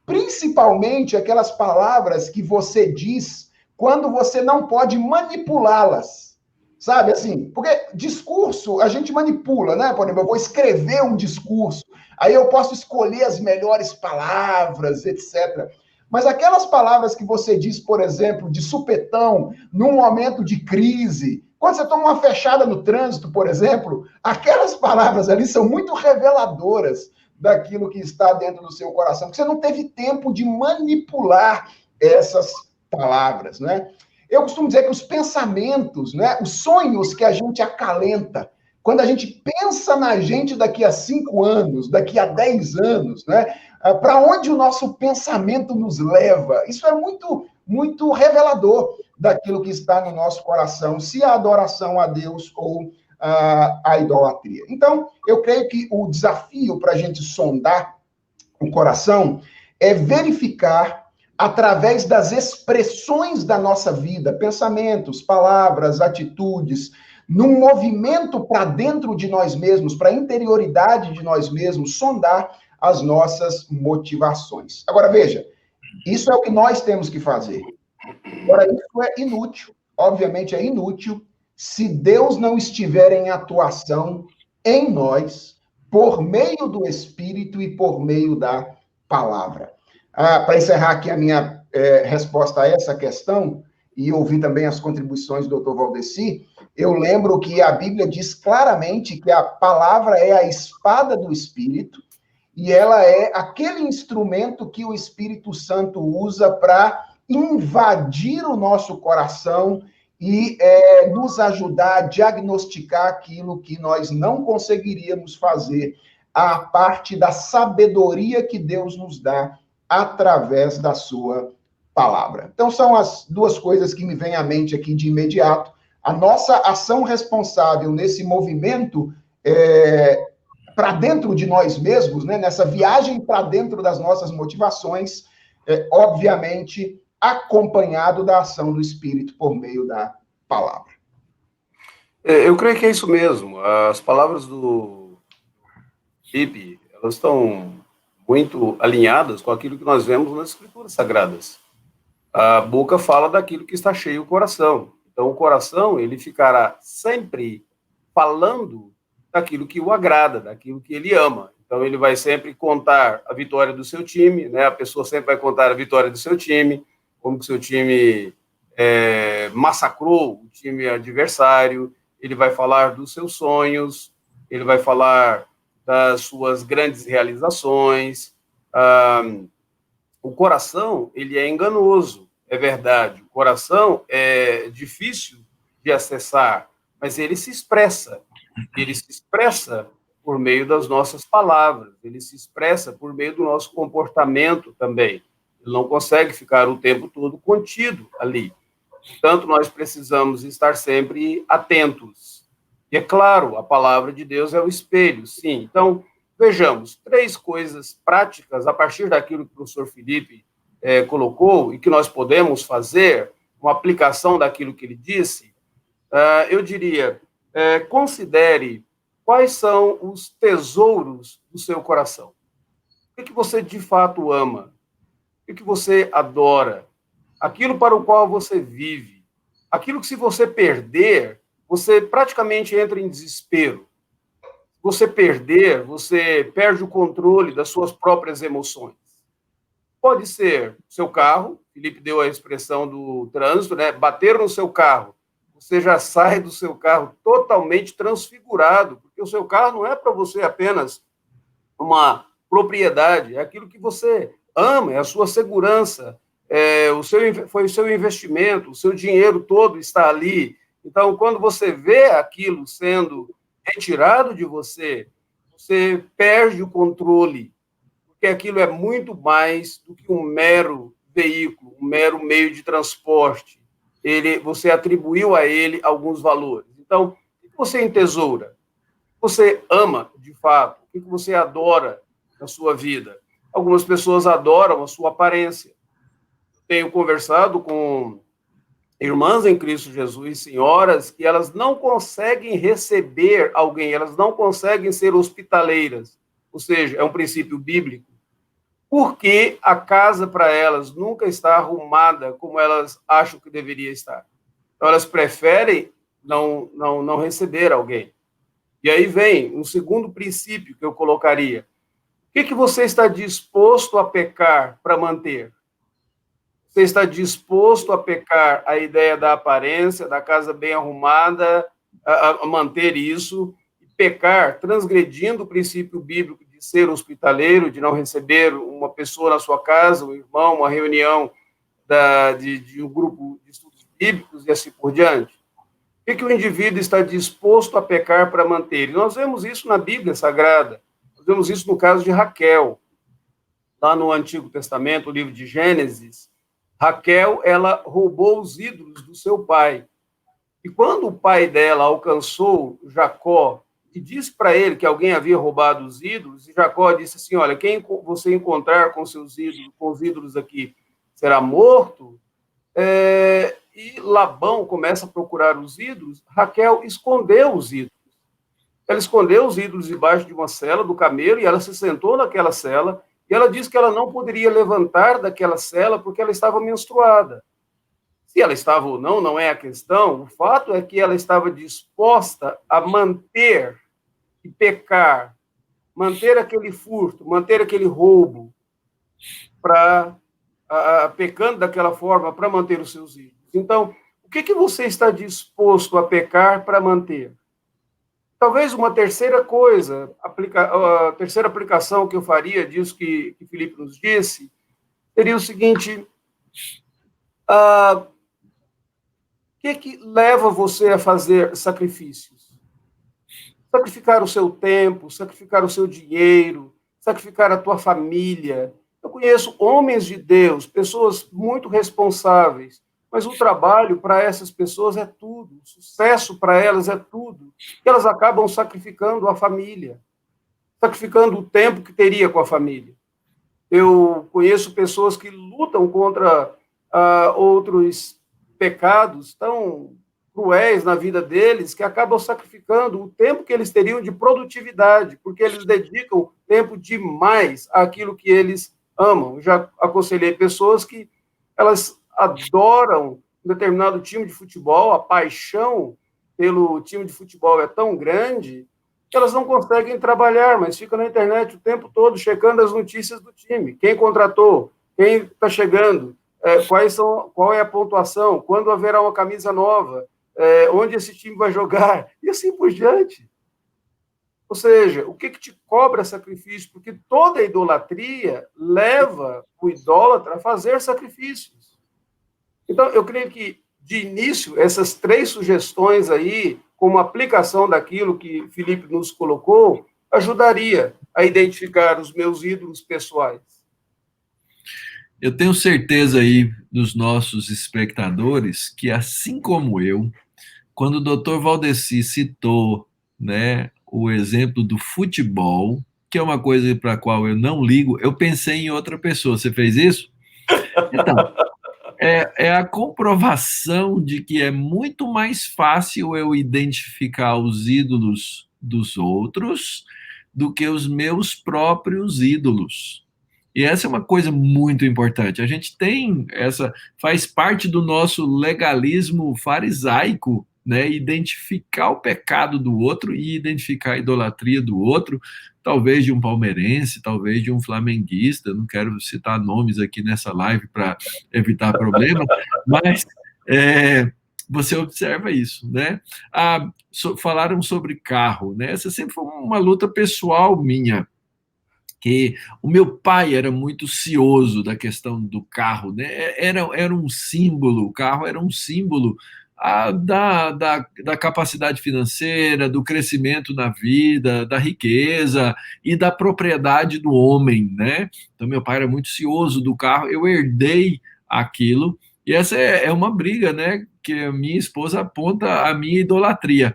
Principalmente aquelas palavras que você diz quando você não pode manipulá-las. Sabe, assim, porque discurso a gente manipula, né? Por exemplo, eu vou escrever um discurso, aí eu posso escolher as melhores palavras, etc. Mas aquelas palavras que você diz, por exemplo, de supetão, num momento de crise, quando você toma uma fechada no trânsito, por exemplo, aquelas palavras ali são muito reveladoras daquilo que está dentro do seu coração, porque você não teve tempo de manipular essas palavras, né? Eu costumo dizer que os pensamentos, né, os sonhos que a gente acalenta, quando a gente pensa na gente daqui a 5 anos, daqui a 10 anos, né? Para onde o nosso pensamento nos leva? Isso é muito, muito revelador daquilo que está no nosso coração, se a adoração a Deus ou a idolatria. Então, eu creio que o desafio para a gente sondar o coração é verificar, através das expressões da nossa vida, pensamentos, palavras, atitudes, num movimento para dentro de nós mesmos, para a interioridade de nós mesmos, sondar as nossas motivações. Agora, veja, isso é o que nós temos que fazer. Agora, isso é inútil, obviamente é inútil, se Deus não estiver em atuação em nós, por meio do Espírito e por meio da palavra. Para encerrar aqui a minha resposta a essa questão, e ouvir também as contribuições do Dr. Valdeci, eu lembro que a Bíblia diz claramente que a palavra é a espada do Espírito, e ela é aquele instrumento que o Espírito Santo usa para invadir o nosso coração e nos ajudar a diagnosticar aquilo que nós não conseguiríamos fazer, a parte da sabedoria que Deus nos dá através da sua palavra. Então, são as duas coisas que me vêm à mente aqui de imediato. A nossa ação responsável nesse movimento para dentro de nós mesmos, né, nessa viagem para dentro das nossas motivações, obviamente, acompanhado da ação do Espírito por meio da palavra. Eu creio que é isso mesmo. As palavras do Felipe, elas estão muito alinhadas com aquilo que nós vemos nas Escrituras Sagradas. A boca fala daquilo que está cheio o coração. Então, o coração, ele ficará sempre falando daquilo que o agrada, daquilo que ele ama. Então, ele vai sempre contar a vitória do seu time, né? A pessoa sempre vai contar a vitória do seu time, como que o seu time massacrou o time adversário, ele vai falar dos seus sonhos, ele vai falar das suas grandes realizações. O coração, ele é enganoso, é verdade. O coração é difícil de acessar, mas ele se expressa. Ele se expressa por meio das nossas palavras, ele se expressa por meio do nosso comportamento também. Ele não consegue ficar o tempo todo contido ali. Portanto, nós precisamos estar sempre atentos. E, é claro, a palavra de Deus é o espelho, sim. Então, vejamos, 3 coisas práticas, a partir daquilo que o professor Felipe colocou, e que nós podemos fazer, uma aplicação daquilo que ele disse. Eu diria, considere quais são os tesouros do seu coração. O que você de fato ama? O que você adora? Aquilo para o qual você vive. Aquilo que, se você perder, você praticamente entra em desespero. Se você perder, você perde o controle das suas próprias emoções. Pode ser seu carro, Felipe deu a expressão do trânsito, né? Bater no seu carro. Você já sai do seu carro totalmente transfigurado, porque o seu carro não é para você apenas uma propriedade, é aquilo que você ama, é a sua segurança, foi o seu investimento, o seu dinheiro todo está ali. Então, quando você vê aquilo sendo retirado de você, você perde o controle, porque aquilo é muito mais do que um mero veículo, um mero meio de transporte. Você atribuiu a ele alguns valores. Então, o que você entesoura? O que você ama, de fato? O que você adora na sua vida? Algumas pessoas adoram a sua aparência. Tenho conversado com irmãs em Cristo Jesus, senhoras, que elas não conseguem receber alguém, elas não conseguem ser hospitaleiras. Ou seja, é um princípio bíblico. Porque a casa para elas nunca está arrumada como elas acham que deveria estar. Então, elas preferem não receber alguém. E aí vem um segundo princípio que eu colocaria. O que você está disposto a pecar para manter? Você está disposto a pecar a ideia da aparência, da casa bem arrumada, a manter isso, e pecar transgredindo o princípio bíblico de ser hospitaleiro, de não receber uma pessoa na sua casa, um irmão, uma reunião de um grupo de estudos bíblicos e assim por diante? O que o indivíduo está disposto a pecar para manter? E nós vemos isso na Bíblia Sagrada. Nós vemos isso no caso de Raquel. Lá no Antigo Testamento, o livro de Gênesis, Raquel, ela roubou os ídolos do seu pai. E quando o pai dela alcançou Jacó e disse para ele que alguém havia roubado os ídolos, e Jacó disse assim, olha, quem você encontrar com seus ídolos, com os ídolos aqui, será morto. E Labão começa a procurar os ídolos, Raquel escondeu os ídolos. Ela escondeu os ídolos debaixo de uma cela do camelo, e ela se sentou naquela cela, e ela disse que ela não poderia levantar daquela cela porque ela estava menstruada. Se ela estava ou não, não é a questão. O fato é que ela estava disposta a manter e pecar, manter aquele furto, manter aquele roubo, pecando daquela forma para manter os seus ídolos. Então, o que você está disposto a pecar para manter? Talvez uma terceira coisa, a terceira aplicação que eu faria disso que Felipe nos disse, seria o seguinte: o que leva você a fazer sacrifícios? Sacrificar o seu tempo, sacrificar o seu dinheiro, sacrificar a tua família. Eu conheço homens de Deus, pessoas muito responsáveis, mas o trabalho para essas pessoas é tudo, o sucesso para elas é tudo. E elas acabam sacrificando a família, sacrificando o tempo que teria com a família. Eu conheço pessoas que lutam contra outros pecados tão cruéis na vida deles, que acabam sacrificando o tempo que eles teriam de produtividade, porque eles dedicam tempo demais àquilo que eles amam. Eu já aconselhei pessoas que elas adoram um determinado time de futebol, a paixão pelo time de futebol é tão grande que elas não conseguem trabalhar, mas ficam na internet o tempo todo checando as notícias do time, quem contratou, quem está chegando, qual é a pontuação, quando haverá uma camisa nova, onde esse time vai jogar, e assim por diante. Ou seja, o que te cobra sacrifício? Porque toda idolatria leva o idólatra a fazer sacrifícios. Então, eu creio que, de início, essas 3 sugestões aí, como aplicação daquilo que Felipe nos colocou, ajudaria a identificar os meus ídolos pessoais. Eu tenho certeza aí dos nossos espectadores que, assim como eu, quando o Dr. Valdeci citou, né, o exemplo do futebol, que é uma coisa para a qual eu não ligo, eu pensei em outra pessoa. Você fez isso? Então, é a comprovação de que é muito mais fácil eu identificar os ídolos dos outros do que os meus próprios ídolos. E essa é uma coisa muito importante. A gente tem faz parte do nosso legalismo farisaico, né? Identificar o pecado do outro e identificar a idolatria do outro, talvez de um palmeirense, talvez de um flamenguista. Não quero citar nomes aqui nessa live para evitar problemas, mas você observa isso, né? Falaram sobre carro, né? Essa sempre foi uma luta pessoal minha, que o meu pai era muito cioso da questão do carro, né? Era um símbolo, o carro era um símbolo da capacidade financeira, do crescimento na vida, da riqueza e da propriedade do homem, né? Então, meu pai era muito cioso do carro, eu herdei aquilo, e essa é uma briga, né? Que a minha esposa aponta a minha idolatria.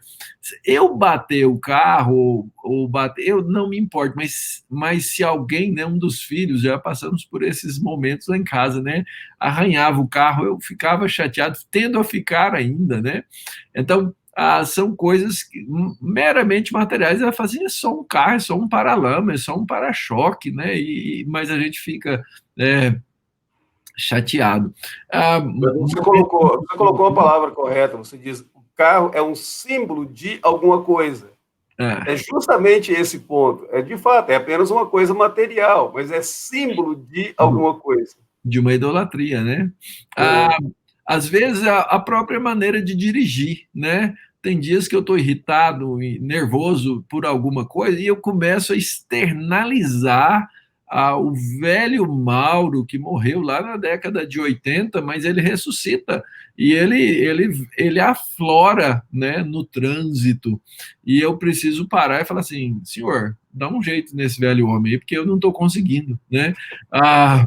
Eu bater o carro, ou bater, eu não me importo, mas se alguém, né, um dos filhos, já passamos por esses momentos lá em casa, né, arranhava o carro, eu ficava chateado, tendo a ficar ainda, né? Então, são coisas meramente materiais. Ela fazia, é só um carro, é só um paralama, é só um para-choque, né? Mas a gente fica chateado. Você colocou a palavra correta, você diz, o carro é um símbolo de alguma coisa. É justamente esse ponto. De fato, é apenas uma coisa material, mas é símbolo de alguma coisa. De uma idolatria, né? Às vezes, a própria maneira de dirigir, né? Tem dias que eu estou irritado e nervoso por alguma coisa e eu começo a externalizar o velho Mauro, que morreu lá na década de 80, mas ele ressuscita e ele aflora, né, no trânsito. E eu preciso parar e falar assim, senhor, dá um jeito nesse velho homem aí, porque eu não estou conseguindo, né? Ah,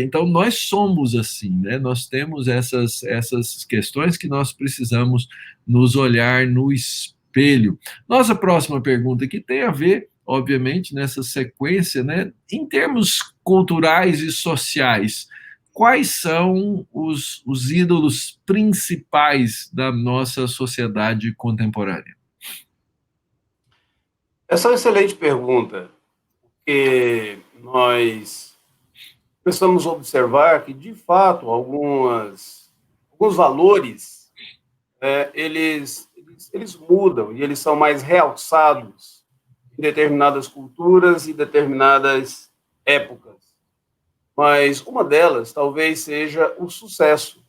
então, nós somos assim, né? Nós temos essas questões que nós precisamos nos olhar no espelho. Nossa próxima pergunta, que tem a ver, obviamente, nessa sequência, né? Em termos culturais e sociais, quais são os ídolos principais da nossa sociedade contemporânea? Essa é uma excelente pergunta, porque nós precisamos observar que, de fato, alguns valores, eles mudam e eles são mais realçados em determinadas culturas e determinadas épocas. Mas uma delas talvez seja o sucesso.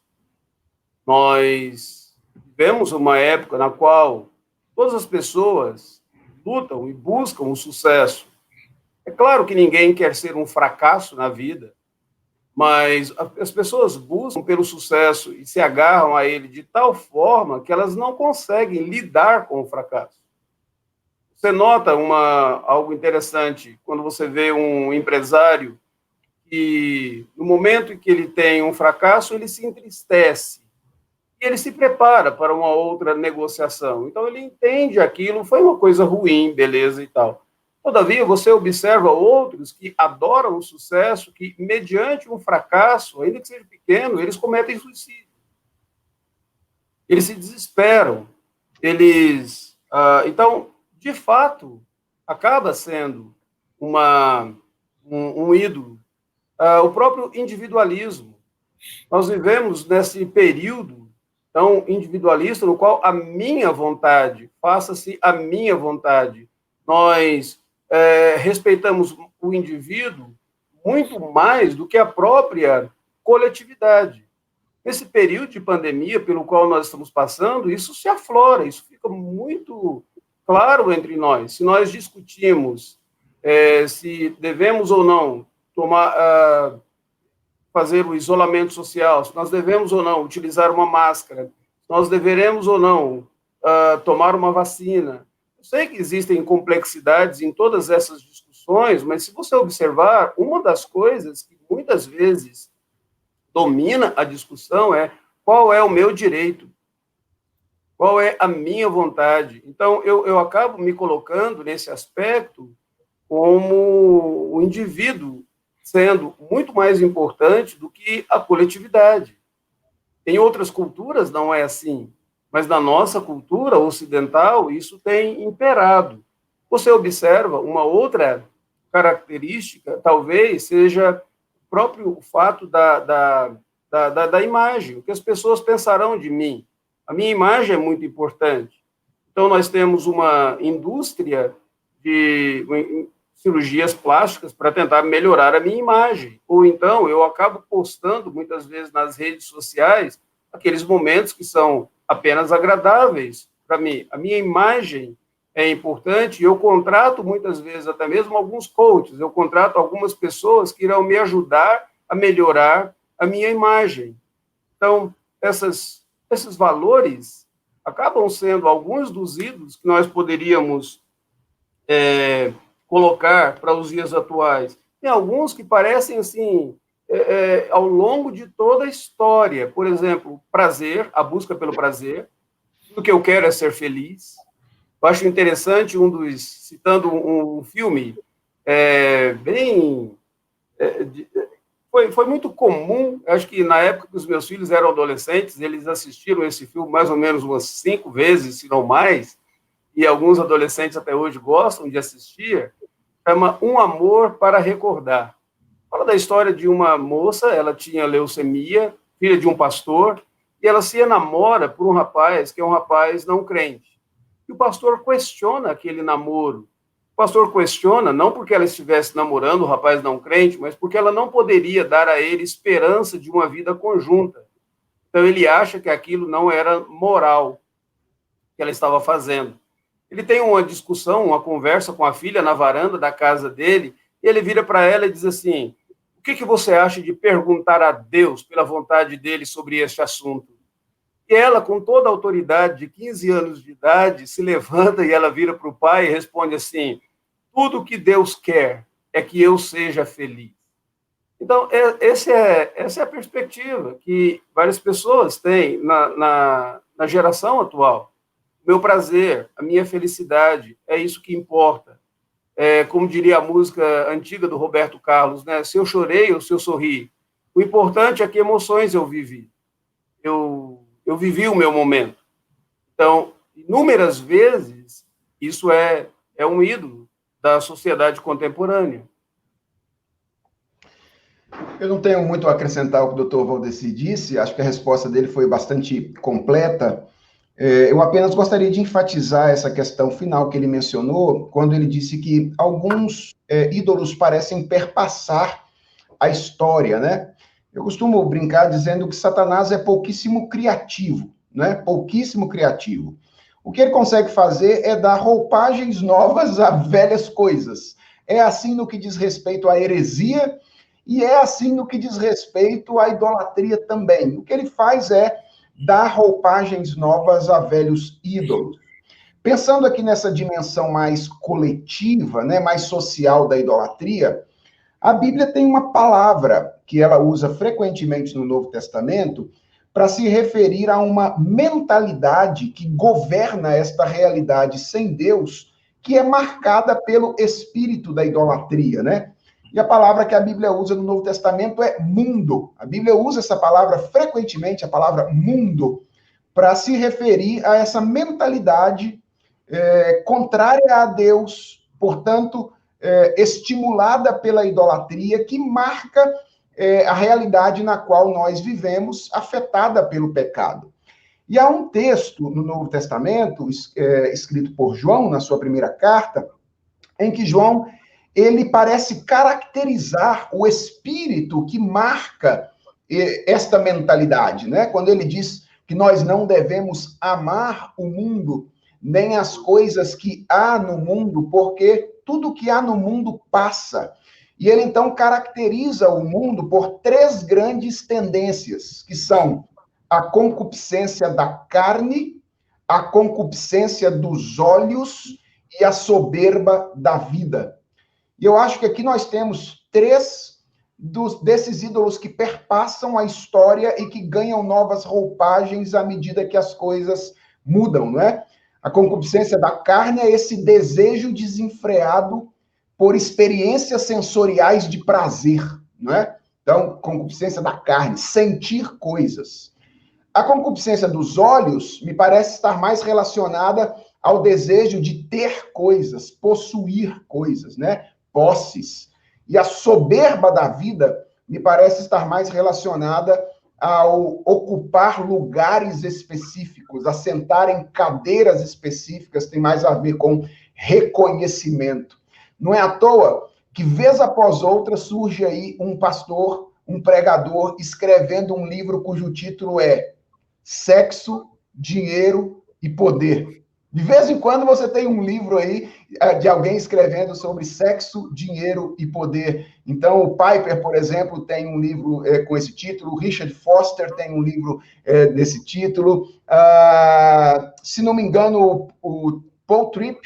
Nós vivemos uma época na qual todas as pessoas lutam e buscam o sucesso. É claro que ninguém quer ser um fracasso na vida, mas as pessoas buscam pelo sucesso e se agarram a ele de tal forma que elas não conseguem lidar com o fracasso. Você nota algo interessante quando você vê um empresário que, no momento em que ele tem um fracasso, ele se entristece e ele se prepara para uma outra negociação. Então, ele entende aquilo, foi uma coisa ruim, beleza e tal. Todavia, você observa outros que adoram o sucesso, que, mediante um fracasso, ainda que seja pequeno, eles cometem suicídio. Eles se desesperam. Então, de fato, acaba sendo um ídolo. O próprio individualismo. Nós vivemos nesse período tão individualista, no qual a minha vontade, faça-se a minha vontade. Nós respeitamos o indivíduo muito mais do que a própria coletividade. Nesse período de pandemia pelo qual nós estamos passando, isso se aflora, isso fica muito claro entre nós. Se nós discutimos se devemos ou não fazer o isolamento social, se nós devemos ou não utilizar uma máscara, se nós deveremos ou não tomar uma vacina. Eu sei que existem complexidades em todas essas discussões, mas se você observar, uma das coisas que muitas vezes domina a discussão é qual é o meu direito, qual é a minha vontade. Então, eu acabo me colocando nesse aspecto como o indivíduo sendo muito mais importante do que a coletividade. Em outras culturas não é assim, mas na nossa cultura ocidental isso tem imperado. Você observa uma outra característica, talvez seja o próprio fato da imagem, o que as pessoas pensarão de mim. A minha imagem é muito importante. Então, nós temos uma indústria de cirurgias plásticas para tentar melhorar a minha imagem. Ou então, eu acabo postando, muitas vezes, nas redes sociais, aqueles momentos que são apenas agradáveis para mim. A minha imagem é importante e eu contrato, muitas vezes, até mesmo alguns coaches, eu contrato algumas pessoas que irão me ajudar a melhorar a minha imagem. Então, esses valores acabam sendo alguns dos ídolos que nós poderíamos colocar para os dias atuais. Tem alguns que parecem, assim, ao longo de toda a história. Por exemplo, prazer, a busca pelo prazer. Tudo que eu quero é ser feliz. Eu acho interessante citando um filme foi muito comum, acho que na época que os meus filhos eram adolescentes, eles assistiram esse filme mais ou menos umas 5 vezes, se não mais, e alguns adolescentes até hoje gostam de assistir, chama Um Amor para Recordar. Fala da história de uma moça, ela tinha leucemia, filha de um pastor, e ela se enamora por um rapaz que é um rapaz não crente. E o pastor questiona aquele namoro. O pastor questiona, não porque ela estivesse namorando o rapaz não crente, mas porque ela não poderia dar a ele esperança de uma vida conjunta. Então, ele acha que aquilo não era moral que ela estava fazendo. Ele tem uma discussão, uma conversa com a filha na varanda da casa dele, E ele vira para ela e diz assim: o que você acha de perguntar a Deus pela vontade dele sobre este assunto? E ela, com toda a autoridade de 15 anos de idade, se levanta e ela vira para o pai e responde assim: tudo o que Deus quer é que eu seja feliz. Então, essa é a perspectiva que várias pessoas têm na geração atual. O meu prazer, a minha felicidade, é isso que importa. Como diria a música antiga do Roberto Carlos, né? Se eu chorei ou se eu sorri, o importante é que emoções eu vivi. Eu vivi o meu momento. Então, inúmeras vezes, isso é um ídolo da sociedade contemporânea. Eu não tenho muito a acrescentar ao que o doutor Valdeci disse, acho que a resposta dele foi bastante completa. Eu apenas gostaria de enfatizar essa questão final que ele mencionou, quando ele disse que alguns ídolos parecem perpassar a história, né? Eu costumo brincar dizendo que Satanás é pouquíssimo criativo, né? Pouquíssimo criativo. O que ele consegue fazer é dar roupagens novas a velhas coisas. É assim no que diz respeito à heresia e é assim no que diz respeito à idolatria também. O que ele faz é dar roupagens novas a velhos ídolos. Pensando aqui nessa dimensão mais coletiva, né, mais social da idolatria, a Bíblia tem uma palavra que ela usa frequentemente no Novo Testamento para se referir a uma mentalidade que governa esta realidade sem Deus, que é marcada pelo espírito da idolatria, né? E a palavra que a Bíblia usa no Novo Testamento é mundo. A Bíblia usa essa palavra frequentemente, a palavra mundo, para se referir a essa mentalidade contrária a Deus, portanto, estimulada pela idolatria, que marca a realidade na qual nós vivemos, afetada pelo pecado. E há um texto no Novo Testamento, escrito por João, na sua primeira carta, em que João ele parece caracterizar o espírito que marca esta mentalidade, né? Quando ele diz que nós não devemos amar o mundo, nem as coisas que há no mundo, porque tudo que há no mundo passa. E ele, então, caracteriza o mundo por três grandes tendências, que são a concupiscência da carne, a concupiscência dos olhos e a soberba da vida. E eu acho que aqui nós temos três desses ídolos que perpassam a história e que ganham novas roupagens à medida que as coisas mudam, não é? A concupiscência da carne é esse desejo desenfreado por experiências sensoriais de prazer, não é? Então, concupiscência da carne, sentir coisas. A concupiscência dos olhos me parece estar mais relacionada ao desejo de ter coisas, possuir coisas, né? Posses. E a soberba da vida me parece estar mais relacionada ao ocupar lugares específicos, a sentar em cadeiras específicas, tem mais a ver com reconhecimento. Não é à toa que, vez após outra, surge aí um pastor, um pregador, escrevendo um livro cujo título é Sexo, Dinheiro e Poder. De vez em quando você tem um livro aí de alguém escrevendo sobre sexo, dinheiro e poder. Então, o Piper, por exemplo, tem um livro com esse título, o Richard Foster tem um livro desse título. Se não me engano, o Paul Tripp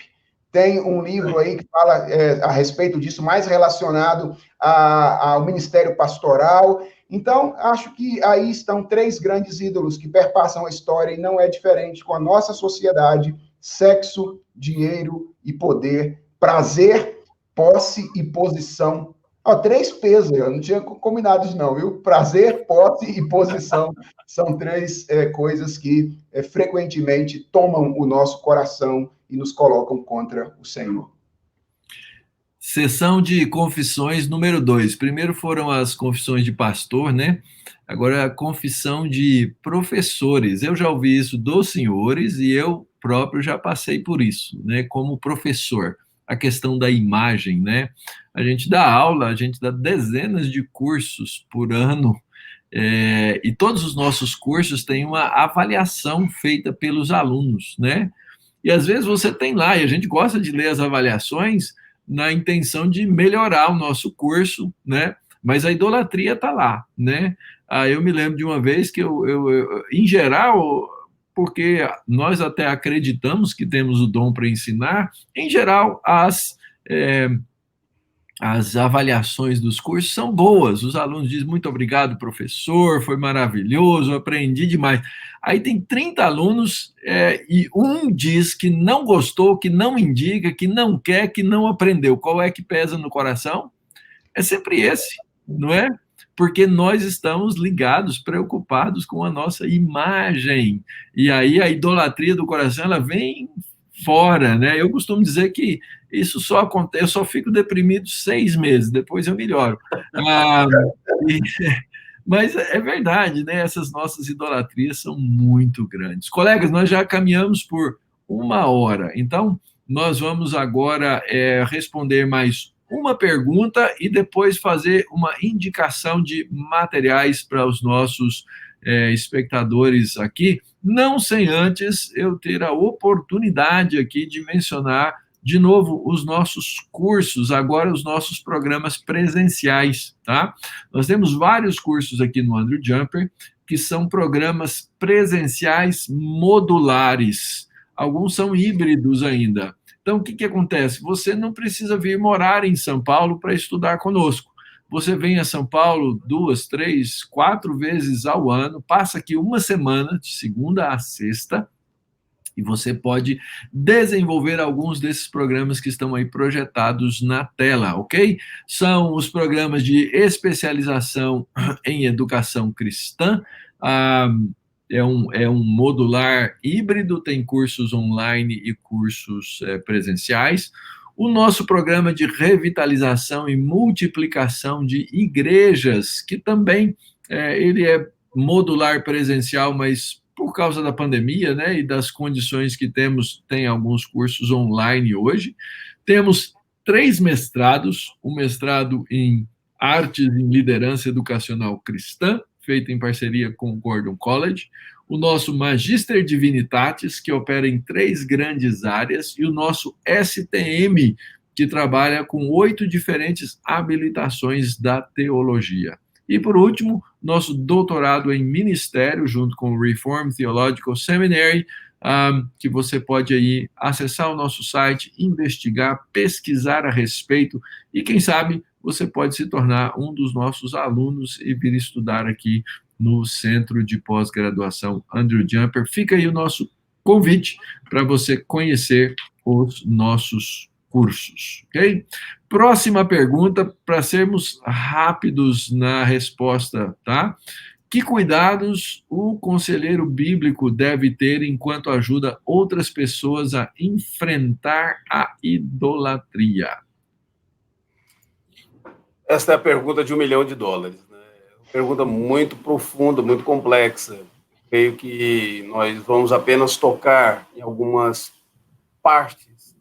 tem um livro aí que fala a respeito disso, mais relacionado ao ministério pastoral. Então, acho que aí estão três grandes ídolos que perpassam a história e não é diferente com a nossa sociedade: sexo, dinheiro e poder, prazer, posse e posição. Três P's, eu não tinha combinado isso não, viu? Prazer, posse e posição são três coisas que frequentemente tomam o nosso coração e nos colocam contra o Senhor. Sessão de confissões número 2. Primeiro foram as confissões de pastor, né? Agora a confissão de professores. Eu já ouvi isso dos senhores e eu próprio já passei por isso, né? Como professor. A questão da imagem, né? A gente dá aula, a gente dá dezenas de cursos por ano, e todos os nossos cursos têm uma avaliação feita pelos alunos, né? E às vezes você tem lá, e a gente gosta de ler as avaliações, na intenção de melhorar o nosso curso, né? Mas a idolatria está lá, né? Eu me lembro de uma vez que em geral, porque nós até acreditamos que temos o dom para ensinar, em geral, as avaliações dos cursos são boas. Os alunos dizem muito obrigado, professor, foi maravilhoso, aprendi demais. Aí tem 30 alunos e um diz que não gostou, que não indica, que não quer, que não aprendeu. Qual é que pesa no coração? É sempre esse, não é? Porque nós estamos ligados, preocupados com a nossa imagem. E aí a idolatria do coração, ela vem fora, né? Eu costumo dizer que isso só acontece, eu só fico deprimido 6 meses, depois eu melhoro. Ah, e, mas é verdade, né? Essas nossas idolatrias são muito grandes. Colegas, nós já caminhamos por 1 hora, então nós vamos agora responder mais uma pergunta e depois fazer uma indicação de materiais para os nossos espectadores aqui, não sem antes eu ter a oportunidade aqui de mencionar de novo os nossos cursos, agora os nossos programas presenciais, tá? Nós temos vários cursos aqui no Andrew Jumper, que são programas presenciais modulares. Alguns são híbridos ainda. Então, o que acontece? Você não precisa vir morar em São Paulo para estudar conosco. Você vem a São Paulo 2, 3, 4 vezes ao ano, passa aqui uma semana, de segunda a sexta, e você pode desenvolver alguns desses programas que estão aí projetados na tela, ok? São os programas de especialização em educação cristã, é um modular híbrido, tem cursos online e cursos presenciais. O nosso programa de revitalização e multiplicação de igrejas, que também ele é modular presencial, mas por causa da pandemia, né, e das condições que temos, tem alguns cursos online hoje. Temos 3 mestrados, um mestrado em Artes em Liderança Educacional Cristã, feito em parceria com o Gordon College, o nosso Magister Divinitatis, que opera em 3 grandes áreas, e o nosso STM, que trabalha com 8 diferentes habilitações da teologia. E, por último, nosso doutorado em ministério, junto com o Reformed Theological Seminary, que você pode aí acessar o nosso site, investigar, pesquisar a respeito, e quem sabe você pode se tornar um dos nossos alunos e vir estudar aqui no Centro de Pós-Graduação Andrew Jumper. Fica aí o nosso convite para você conhecer os nossos cursos, ok? Próxima pergunta, para sermos rápidos na resposta, tá? Que cuidados o conselheiro bíblico deve ter enquanto ajuda outras pessoas a enfrentar a idolatria? Esta é a pergunta de $1 milhão, né? Uma pergunta muito profunda, muito complexa. Creio que nós vamos apenas tocar em algumas partes.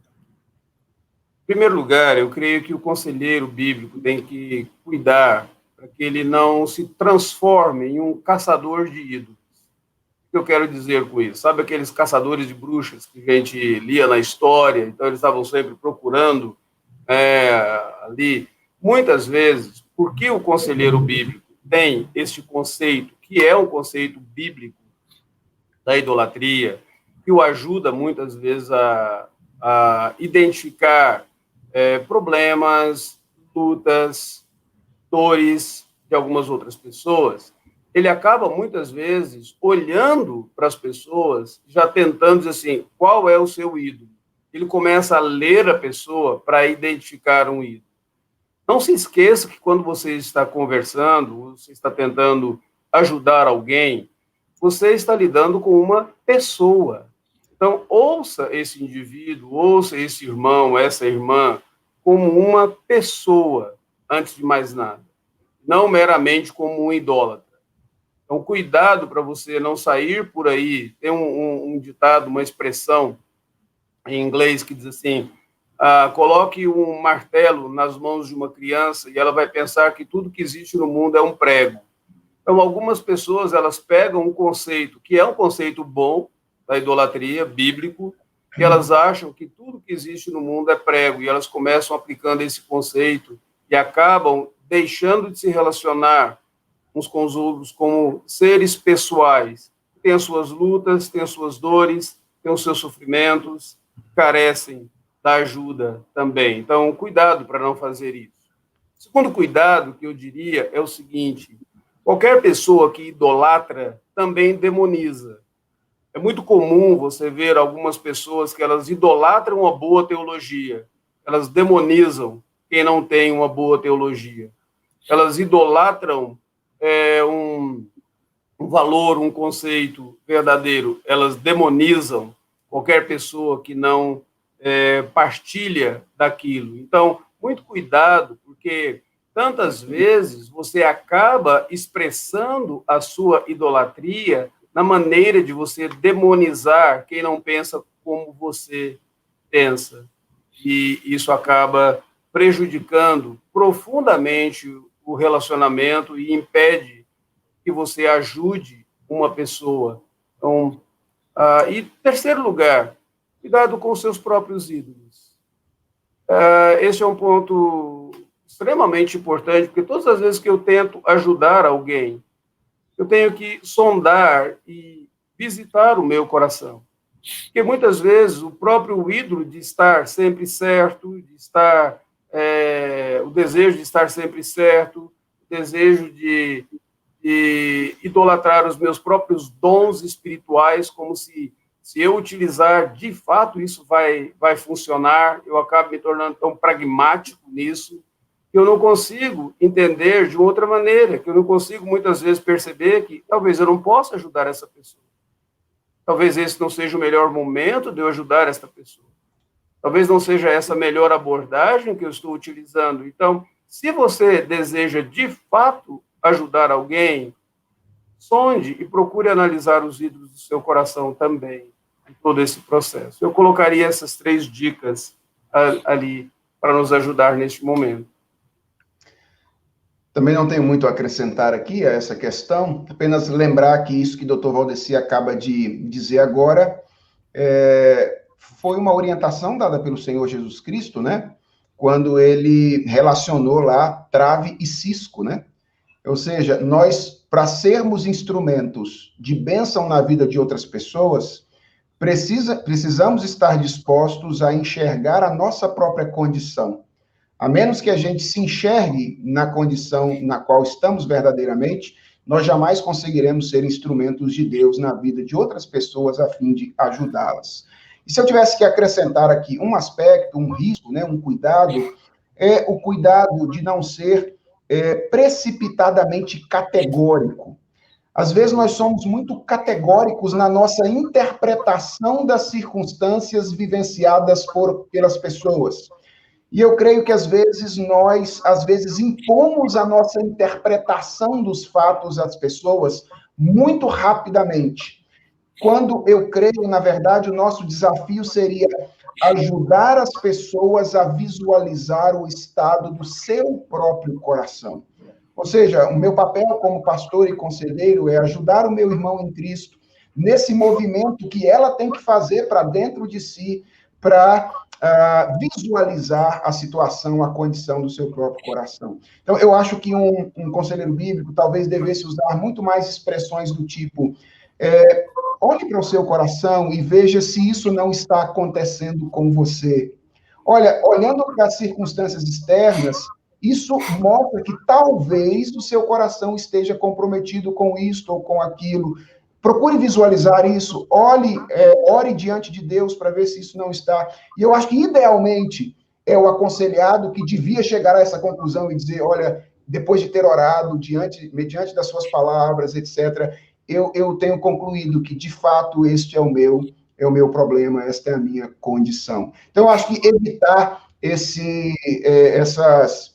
Em primeiro lugar, eu creio que o conselheiro bíblico tem que cuidar para que ele não se transforme em um caçador de ídolos. O que eu quero dizer com isso? Sabe aqueles caçadores de bruxas que a gente lia na história? Então, eles estavam sempre procurando ali. Muitas vezes, porque o conselheiro bíblico tem este conceito, que é um conceito bíblico da idolatria, que o ajuda muitas vezes a identificar problemas, lutas, dores de algumas outras pessoas, ele acaba muitas vezes olhando para as pessoas, já tentando dizer assim, qual é o seu ídolo? Ele começa a ler a pessoa para identificar um ídolo. Não se esqueça que quando você está conversando, você está tentando ajudar alguém, você está lidando com uma pessoa. Então, ouça esse indivíduo, ouça esse irmão, essa irmã, como uma pessoa, antes de mais nada. Não meramente como um idólatra. Então, cuidado para você não sair por aí. Tem um ditado, uma expressão em inglês que diz assim, coloque um martelo nas mãos de uma criança e ela vai pensar que tudo que existe no mundo é um prego. Então, algumas pessoas, elas pegam um conceito que é um conceito bom, da idolatria, bíblico, que elas acham que tudo que existe no mundo é prego, e elas começam aplicando esse conceito e acabam deixando de se relacionar uns com os outros como seres pessoais. Têm as suas lutas, têm as suas dores, têm os seus sofrimentos, carecem da ajuda também. Então, cuidado para não fazer isso. O segundo cuidado que eu diria é o seguinte: qualquer pessoa que idolatra também demoniza. É muito comum você ver algumas pessoas que elas idolatram uma boa teologia, elas demonizam quem não tem uma boa teologia. Elas idolatram um valor, um conceito verdadeiro, elas demonizam qualquer pessoa que não partilha daquilo. Então, muito cuidado, porque tantas vezes você acaba expressando a sua idolatria na maneira de você demonizar quem não pensa como você pensa. E isso acaba prejudicando profundamente o relacionamento e impede que você ajude uma pessoa. Então, e terceiro lugar, cuidado com os seus próprios ídolos. Esse é um ponto extremamente importante, porque todas as vezes que eu tento ajudar alguém, eu tenho que sondar e visitar o meu coração. Porque muitas vezes o próprio ídolo de estar sempre certo, de estar o desejo de estar sempre certo, o desejo de idolatrar os meus próprios dons espirituais, como se eu utilizar, de fato, isso vai funcionar, eu acabo me tornando tão pragmático nisso, que eu não consigo entender de outra maneira, que eu não consigo, muitas vezes, perceber que talvez eu não possa ajudar essa pessoa. Talvez esse não seja o melhor momento de eu ajudar essa pessoa. Talvez não seja essa a melhor abordagem que eu estou utilizando. Então, se você deseja, de fato, ajudar alguém, sonde e procure analisar os ídolos do seu coração também, em todo esse processo. Eu colocaria essas 3 dicas ali para nos ajudar neste momento. Também não tenho muito a acrescentar aqui a essa questão, apenas lembrar que isso que o Dr. Valdeci acaba de dizer agora foi uma orientação dada pelo Senhor Jesus Cristo, né? Quando ele relacionou lá trave e cisco, né? Ou seja, nós, para sermos instrumentos de bênção na vida de outras pessoas, precisamos estar dispostos a enxergar a nossa própria condição. A menos que a gente se enxergue na condição na qual estamos verdadeiramente, nós jamais conseguiremos ser instrumentos de Deus na vida de outras pessoas a fim de ajudá-las. E se eu tivesse que acrescentar aqui um aspecto, um risco, né, um cuidado, é o cuidado de não ser precipitadamente categórico. Às vezes nós somos muito categóricos na nossa interpretação das circunstâncias vivenciadas pelas pessoas. E eu creio que às vezes nós, impomos a nossa interpretação dos fatos às pessoas muito rapidamente. Quando eu creio, na verdade, o nosso desafio seria ajudar as pessoas a visualizar o estado do seu próprio coração. Ou seja, o meu papel como pastor e conselheiro é ajudar o meu irmão em Cristo nesse movimento que ela tem que fazer para dentro de si, para visualizar a situação, a condição do seu próprio coração. Então, eu acho que um conselheiro bíblico talvez devesse usar muito mais expressões do tipo olhe para o seu coração e veja se isso não está acontecendo com você. Olha, olhando para as circunstâncias externas, isso mostra que talvez o seu coração esteja comprometido com isto ou com aquilo. Procure visualizar isso, ore diante de Deus para ver se isso não está. E eu acho que, idealmente, é o aconselhado que devia chegar a essa conclusão e dizer, olha, depois de ter orado, mediante das suas palavras, etc., eu tenho concluído que, de fato, este é o meu problema, esta é a minha condição. Então, eu acho que evitar essas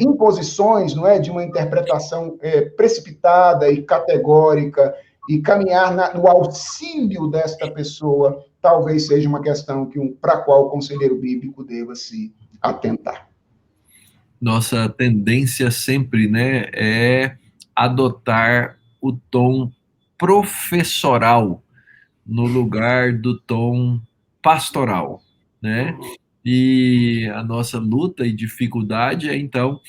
imposições, não é, de uma interpretação precipitada e categórica, e caminhar no auxílio desta pessoa, talvez seja uma questão para a qual o conselheiro bíblico deva se atentar. Nossa tendência sempre, né, é adotar o tom professoral no lugar do tom pastoral, né? E a nossa luta e dificuldade é, então,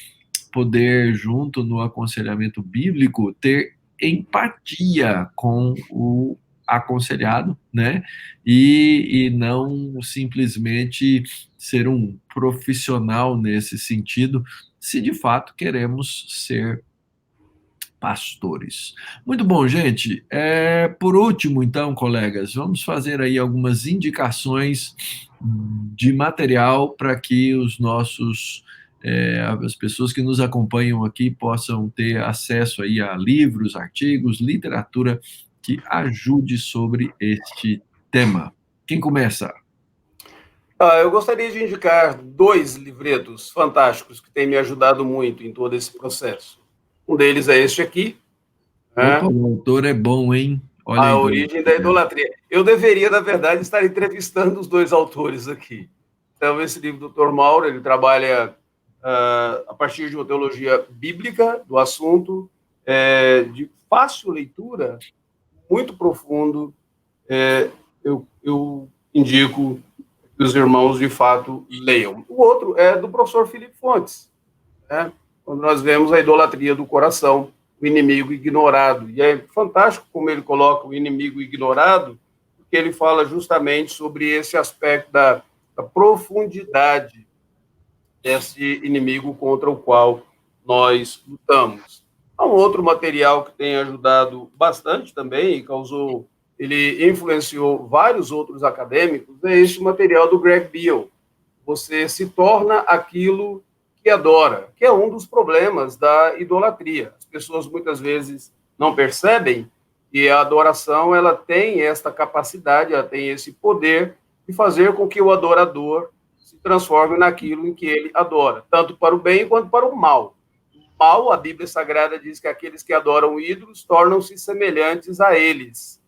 poder, junto no aconselhamento bíblico, ter empatia com o aconselhado, né? E não simplesmente ser um profissional nesse sentido, se de fato queremos ser pastores. Muito bom, gente. Por último, então, colegas, vamos fazer aí algumas indicações de material para que as pessoas que nos acompanham aqui possam ter acesso aí a livros, artigos, literatura que ajude sobre este tema. Quem começa? Eu gostaria de indicar 2 livretos fantásticos que têm me ajudado muito em todo esse processo. Um deles é este aqui, né? Opa, o autor é bom, hein? Olha A aí. Origem da Idolatria. Eu deveria, na verdade, estar entrevistando os 2 autores aqui. Então, esse livro do Dr. Mauro, ele trabalha a partir de uma teologia bíblica do assunto, de fácil leitura, muito profundo. Eu indico que os irmãos, de fato, leiam. O outro é do professor Felipe Fontes, né? Quando nós vemos a idolatria do coração, o inimigo ignorado. E é fantástico como ele coloca o inimigo ignorado, porque ele fala justamente sobre esse aspecto da profundidade desse inimigo contra o qual nós lutamos. Há um outro material que tem ajudado bastante também e ele influenciou vários outros acadêmicos, é este material do Greg Beale. Você se torna aquilo que adora, que é um dos problemas da idolatria. As pessoas muitas vezes não percebem que a adoração ela tem esta capacidade, ela tem esse poder de fazer com que o adorador se transforme naquilo em que ele adora, tanto para o bem quanto para o mal. O mal, a Bíblia Sagrada diz que aqueles que adoram ídolos tornam-se semelhantes a eles.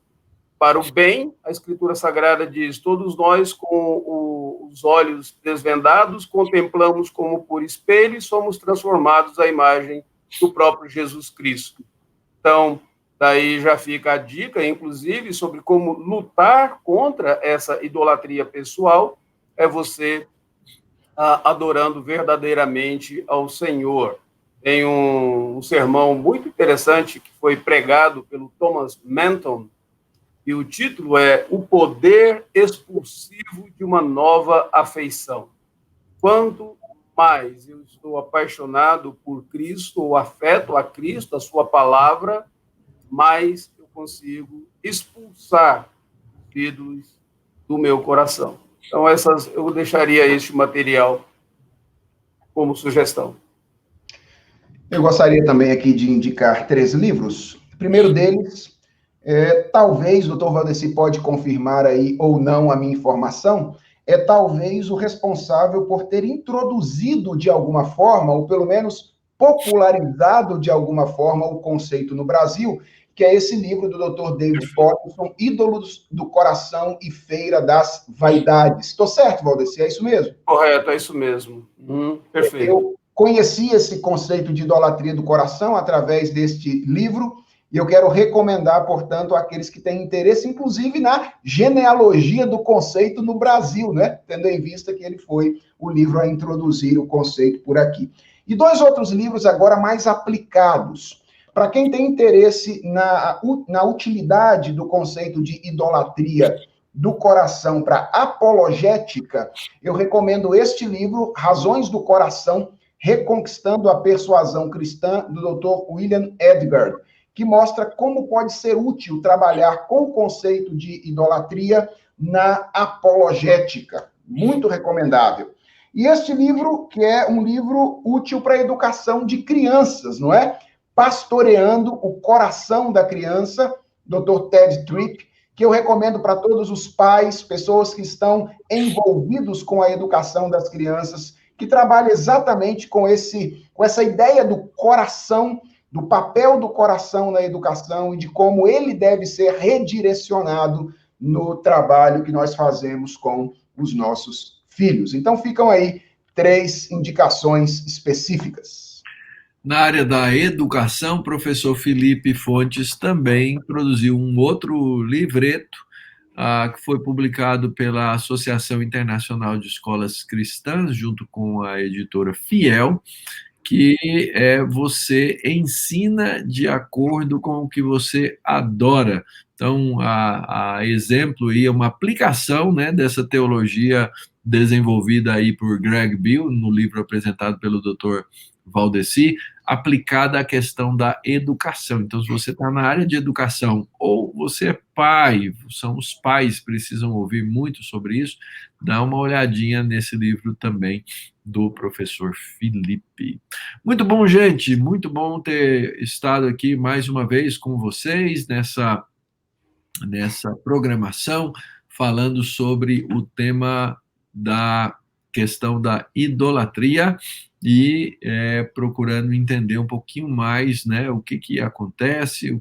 Para o bem, a Escritura Sagrada diz, todos nós com os olhos desvendados contemplamos como por espelho e somos transformados à imagem do próprio Jesus Cristo. Então, daí já fica a dica, inclusive, sobre como lutar contra essa idolatria pessoal, é você adorando verdadeiramente ao Senhor. Tem um sermão muito interessante que foi pregado pelo Thomas Manton, e o título é O Poder Expulsivo de uma Nova Afeição. Quanto mais eu estou apaixonado por Cristo, ou afeto a Cristo, a sua palavra, mais eu consigo expulsar os ídolos do meu coração. Então, eu deixaria este material como sugestão. Eu gostaria também aqui de indicar 3 livros. O primeiro deles, talvez, o Dr. Valdeci pode confirmar aí ou não a minha informação, é talvez o responsável por ter introduzido de alguma forma, ou pelo menos popularizado de alguma forma o conceito no Brasil, que é esse livro do Dr. David Potterson, Ídolos do Coração e Feira das Vaidades. Estou certo, Valdeci? É isso mesmo? Correto, é isso mesmo. Perfeito. Eu conheci esse conceito de idolatria do coração através deste livro, e eu quero recomendar, portanto, àqueles que têm interesse, inclusive na genealogia do conceito no Brasil, né? Tendo em vista que ele foi o livro a introduzir o conceito por aqui. E 2 outros livros agora mais aplicados. Para quem tem interesse na utilidade do conceito de idolatria do coração para apologética, eu recomendo este livro, Razões do Coração, Reconquistando a Persuasão Cristã, do Dr. William Edgar, que mostra como pode ser útil trabalhar com o conceito de idolatria na apologética. Muito recomendável. E este livro, que é um livro útil para a educação de crianças, não é? Pastoreando o Coração da Criança, Dr. Ted Tripp, que eu recomendo para todos os pais, pessoas que estão envolvidos com a educação das crianças, que trabalha exatamente com essa ideia do coração, do papel do coração na educação e de como ele deve ser redirecionado no trabalho que nós fazemos com os nossos filhos. Então, ficam aí 3 indicações específicas. Na área da educação, o professor Felipe Fontes também produziu um outro livreto que foi publicado pela Associação Internacional de Escolas Cristãs, junto com a editora Fiel, que você ensina de acordo com o que você adora. Então, a exemplo aí é uma aplicação, né, dessa teologia desenvolvida aí por Greg Beale, no livro apresentado pelo Dr. Valdeci, aplicada à questão da educação. Então, se você está na área de educação ou você é pai, são os pais que precisam ouvir muito sobre isso, dá uma olhadinha nesse livro também do professor Felipe. Muito bom, gente, muito bom ter estado aqui mais uma vez com vocês nessa programação, falando sobre o tema da questão da idolatria e procurando entender um pouquinho mais, né, o que acontece,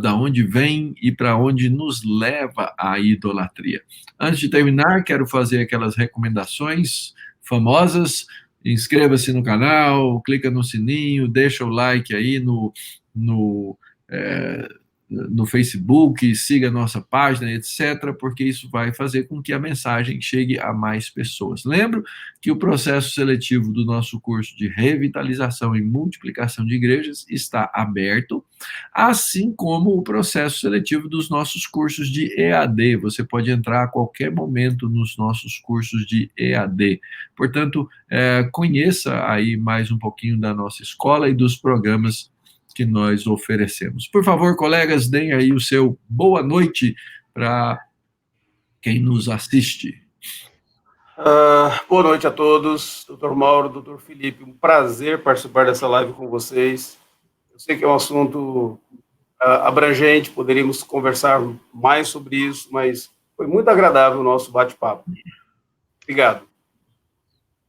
da onde vem e para onde nos leva a idolatria. Antes de terminar, quero fazer aquelas recomendações famosas. Inscreva-se no canal, clica no sininho, deixa o like aí no Facebook, siga a nossa página, etc., porque isso vai fazer com que a mensagem chegue a mais pessoas. Lembro que o processo seletivo do nosso curso de revitalização e multiplicação de igrejas está aberto, assim como o processo seletivo dos nossos cursos de EAD. Você pode entrar a qualquer momento nos nossos cursos de EAD. Portanto, conheça aí mais um pouquinho da nossa escola e dos programas que nós oferecemos. Por favor, colegas, deem aí o seu boa noite para quem nos assiste. Boa noite a todos, Dr. Mauro, Dr. Felipe, um prazer participar dessa live com vocês. Eu sei que é um assunto abrangente, poderíamos conversar mais sobre isso, mas foi muito agradável o nosso bate-papo. Obrigado.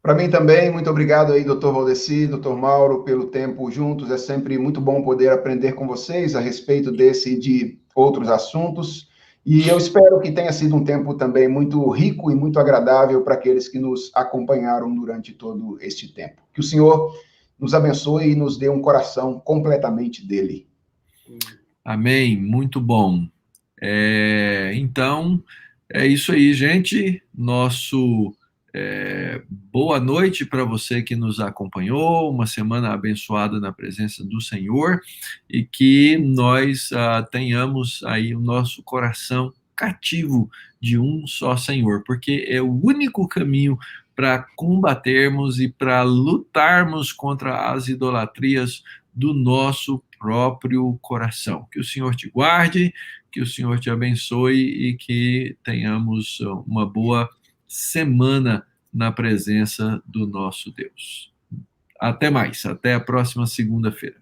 Para mim também, muito obrigado aí, Dr. Valdeci, Dr. Mauro, pelo tempo juntos. É sempre muito bom poder aprender com vocês a respeito desse e de outros assuntos. E eu espero que tenha sido um tempo também muito rico e muito agradável para aqueles que nos acompanharam durante todo este tempo. Que o Senhor nos abençoe e nos dê um coração completamente dele. Amém, muito bom. Então, é isso aí, gente. Boa noite para você que nos acompanhou, uma semana abençoada na presença do Senhor e que nós tenhamos aí o nosso coração cativo de um só Senhor, porque é o único caminho para combatermos e para lutarmos contra as idolatrias do nosso próprio coração. Que o Senhor te guarde, que o Senhor te abençoe e que tenhamos uma boa semana na presença do nosso Deus. Até mais, até a próxima segunda-feira.